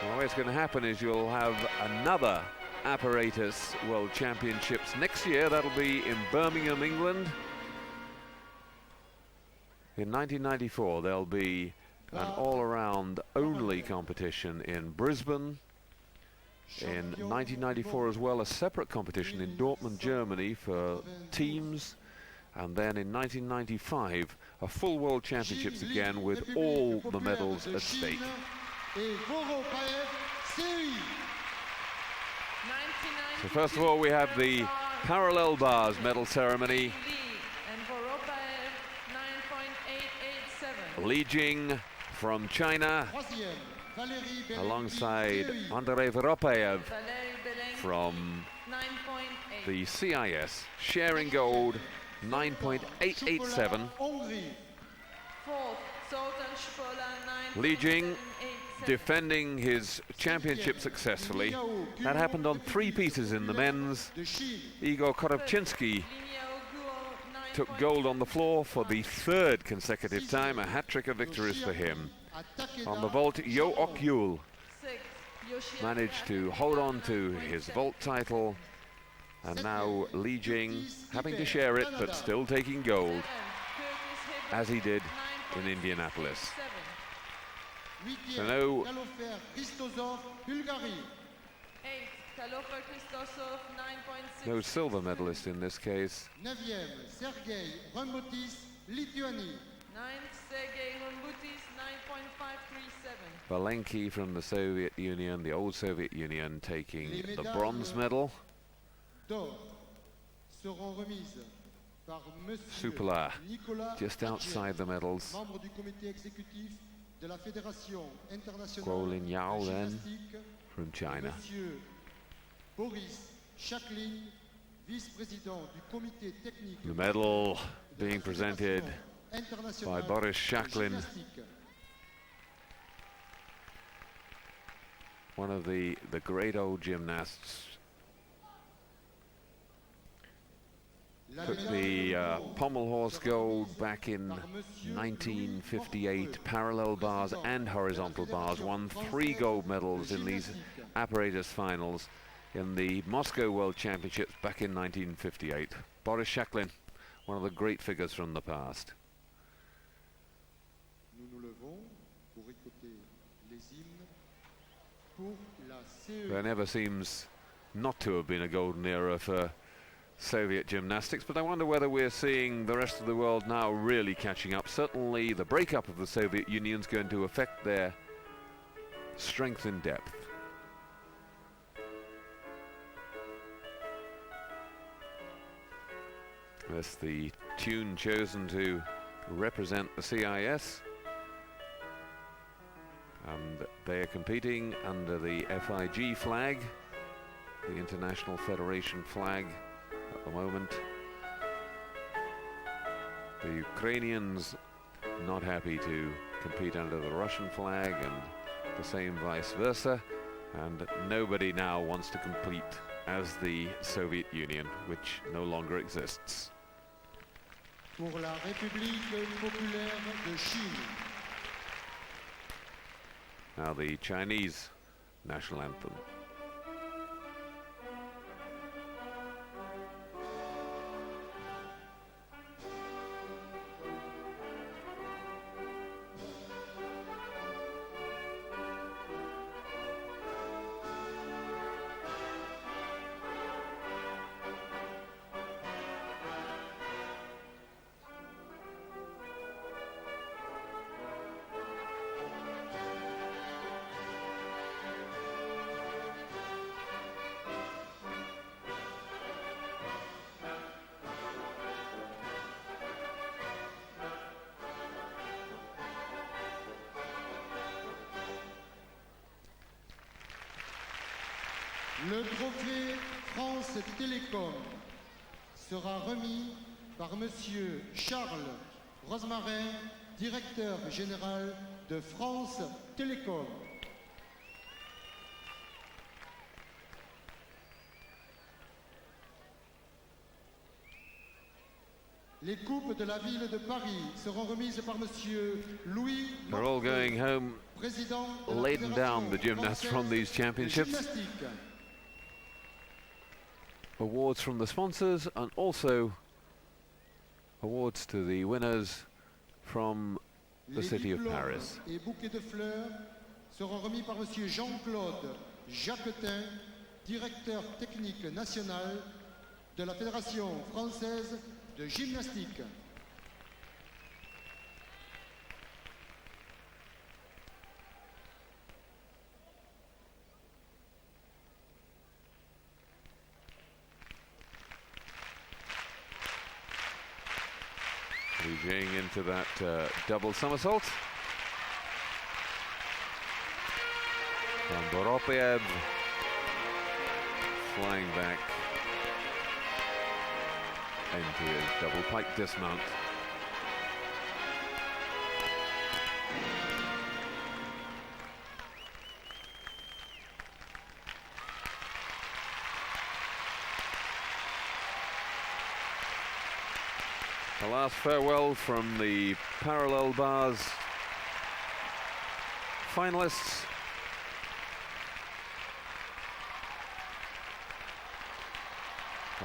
Well, what's going to happen is you'll have another Apparatus World Championships next year. That'll be in Birmingham, England. In 1994, there'll be an all-around only competition in Brisbane. In 1994 as well, a separate competition in Dortmund, Germany for teams. And then in 1995, a full World Championships again with all the medals at stake. So first of all, we have the parallel bars medal ceremony. Li Jing from China, alongside Andrei Voropayev from the CIS, sharing gold, 9.887. Li Jing defending his championship successfully. That happened on 3 pieces in the men's. Igor Korobczynski took gold on the floor for the 3rd consecutive time, a hat-trick of victories for him. On the vault, Yo Ok-yul managed to hold on to his vault title, and now Li Jing having to share it but still taking gold, as he did in Indianapolis. So no silver medalist in this case. 9e, Sergei Rumbutis, Lituanie. 9th, Sergei Rumbutis, 9.537. Valenki from the Soviet Union, the old Soviet Union, taking the bronze medal. D'or seront remises par Monsieur Supala Nicolas just outside the medals. membre du comité exécutif de la Fédération internationale Guolin de Yao then gymnastique, from China. Monsieur Boris Chaklin, vice-président du comité technique The medal de la being presented Fédération internationale by Boris de Chaklin, gymnastique. one of the great old gymnasts. Took the pommel horse gold back in 1958, parallel bars and horizontal bars, won 3 gold medals in these apparatus finals in the Moscow World Championships back in 1958. Boris Chaklin, one of the great figures from the past. Nous nous levons pour écouter les hymnes pour la CE. There never seems not to have been a golden era for Soviet gymnastics, but I wonder whether we're seeing the rest of the world now really catching up. Certainly the breakup of the Soviet Union is going to affect their strength in depth. That's the tune chosen to represent the CIS, and they are competing under the FIG flag, the International Federation flag at the moment. The Ukrainians not happy to compete under the Russian flag, and the same vice versa, and nobody now wants to compete as the Soviet Union, which no longer exists. Pour la République populaire de Chine. Now the Chinese national anthem. Le trophée France Télécom sera remis par Monsieur Charles Rosmarin, directeur général de France Télécom. Les coupes de la ville de Paris seront remises par Monsieur Louis They're all going home président de la laden down, the Fédération gymnasts from these française de championships. gymnastique. Awards from the sponsors, and also awards to the winners from the Les city of diplômes Paris. et bouquets de fleurs seront remis par Monsieur Jean-Claude Jacquetin, directeur technique national de la Fédération française de gymnastique. Li Jing into that double somersault. And Boropiev flying back into his double pike dismount. The last farewell from the parallel bars finalists.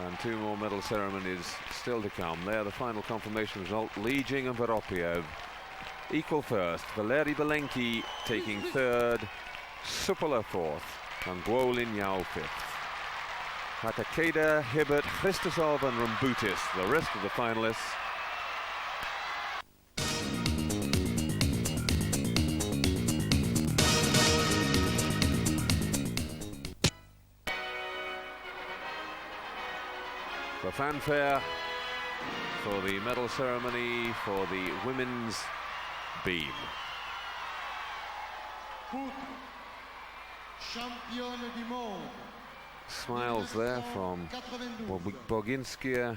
And two more medal ceremonies still to come. There, the final confirmation result. Li Jing and Varopiev equal first. Valeri Belenki taking third. Supola fourth. And Guo Lin Yao fifth. Hatakeda, Hibbert, Christosov and Rambutis, the rest of the finalists. The fanfare for the medal ceremony for the women's beam. Championne du monde. Smiles there from Boginskaya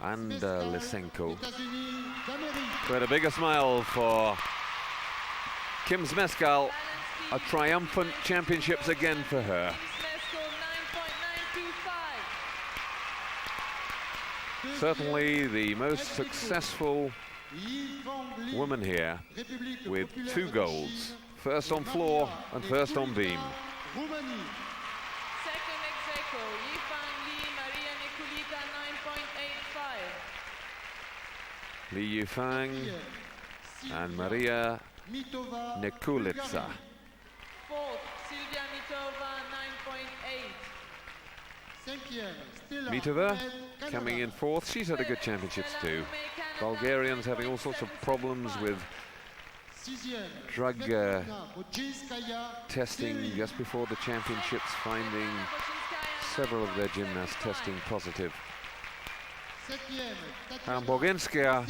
and Lysenko. But a bigger smile for Kim Zmeskal. A triumphant championships again for her. Certainly the most successful woman here with 2 golds. First on floor and first on beam. Second ex aequo, Yifang Li, Maria Nicolita, 9.85. Li Yifang and Maria Niculitsa. Fourth, Silvia Mitova, 9.8. Mitova coming in fourth. She's had a good championships too. Bulgarians having all sorts of problems with drug testing just before the championships, finding several of their gymnasts testing positive. And Boginskaya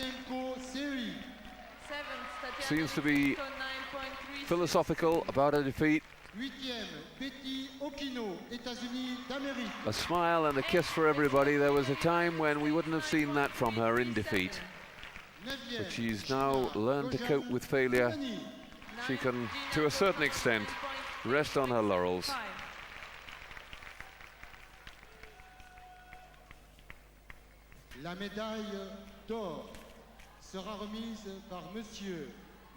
seems to be philosophical about her defeat. A smile and a kiss for everybody. There was a time when we wouldn't have seen that from her in defeat. But she's now learned to cope with failure. She can, to a certain extent, rest on her laurels. La médaille d'or sera remise par Monsieur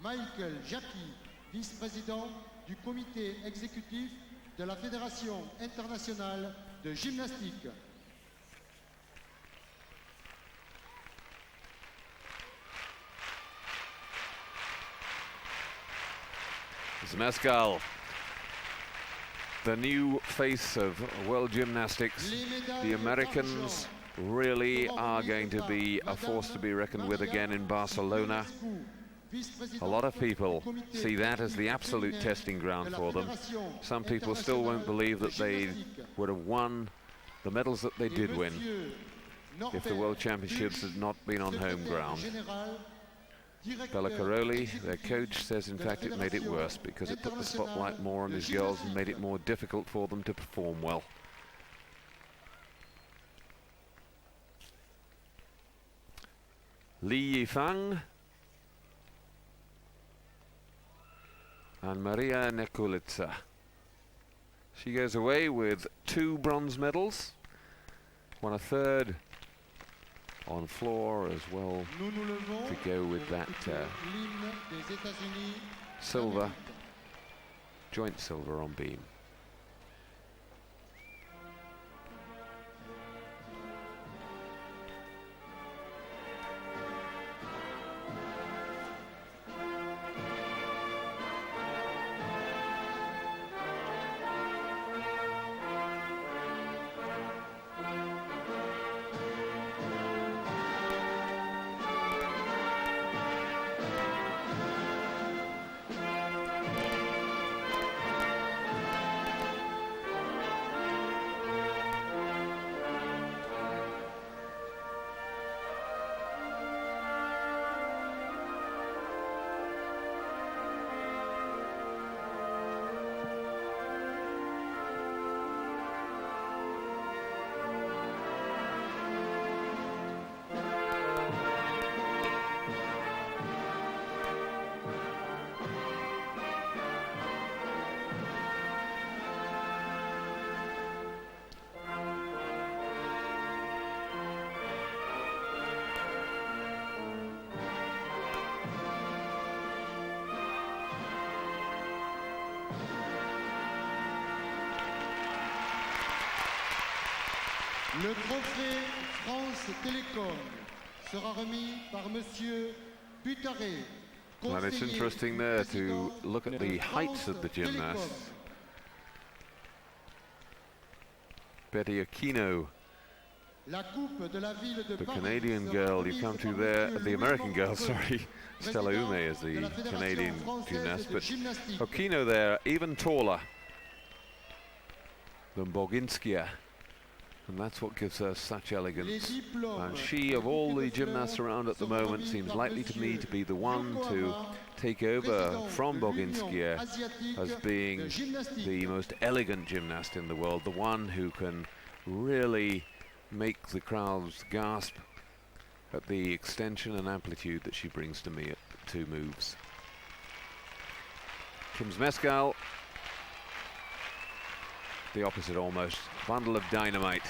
Michael Jacqui, vice-président du comité exécutif de la Fédération internationale de gymnastique. Zmeskal, the new face of world gymnastics. The Americans really are going to be a force to be reckoned with again in Barcelona. A lot of people see that as the absolute testing ground for them. Some people still won't believe that they would have won the medals that they did win if the World Championships had not been on home ground. Bella Caroli, their coach, says in fact it made it worse because it put the spotlight more on his girls and made it more difficult for them to perform well. Li Yifang and Maria Niculitsa. She goes away with 2 bronze medals, won a third on floor as well to go with that silver, joint silver on beam. Le trophée France Télécom sera remis par Monsieur Butaré. And it's interesting there to look at the heights of the gymnasts. Betty Aquino, the Canadian girl you come to there, the American girl, sorry, Stella Ume is the Canadian gymnast, but Aquino there, even taller than Boginskaya, and that's what gives her such elegance. And she, of all the gymnasts around at the moment, seems likely to me to be the one to take over from Boginskaya as being the most elegant gymnast in the world, the one who can really make the crowds gasp at the extension and amplitude that she brings to me at the two moves. Zmeskal, the opposite almost, bundle of dynamite.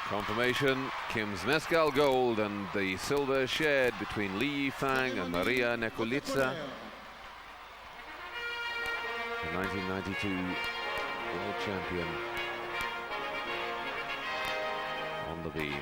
Confirmation, Kim Zmeskal gold, and the silver shared between Li Yifang and Maria Nekolica. The 1992 world champion on the beam.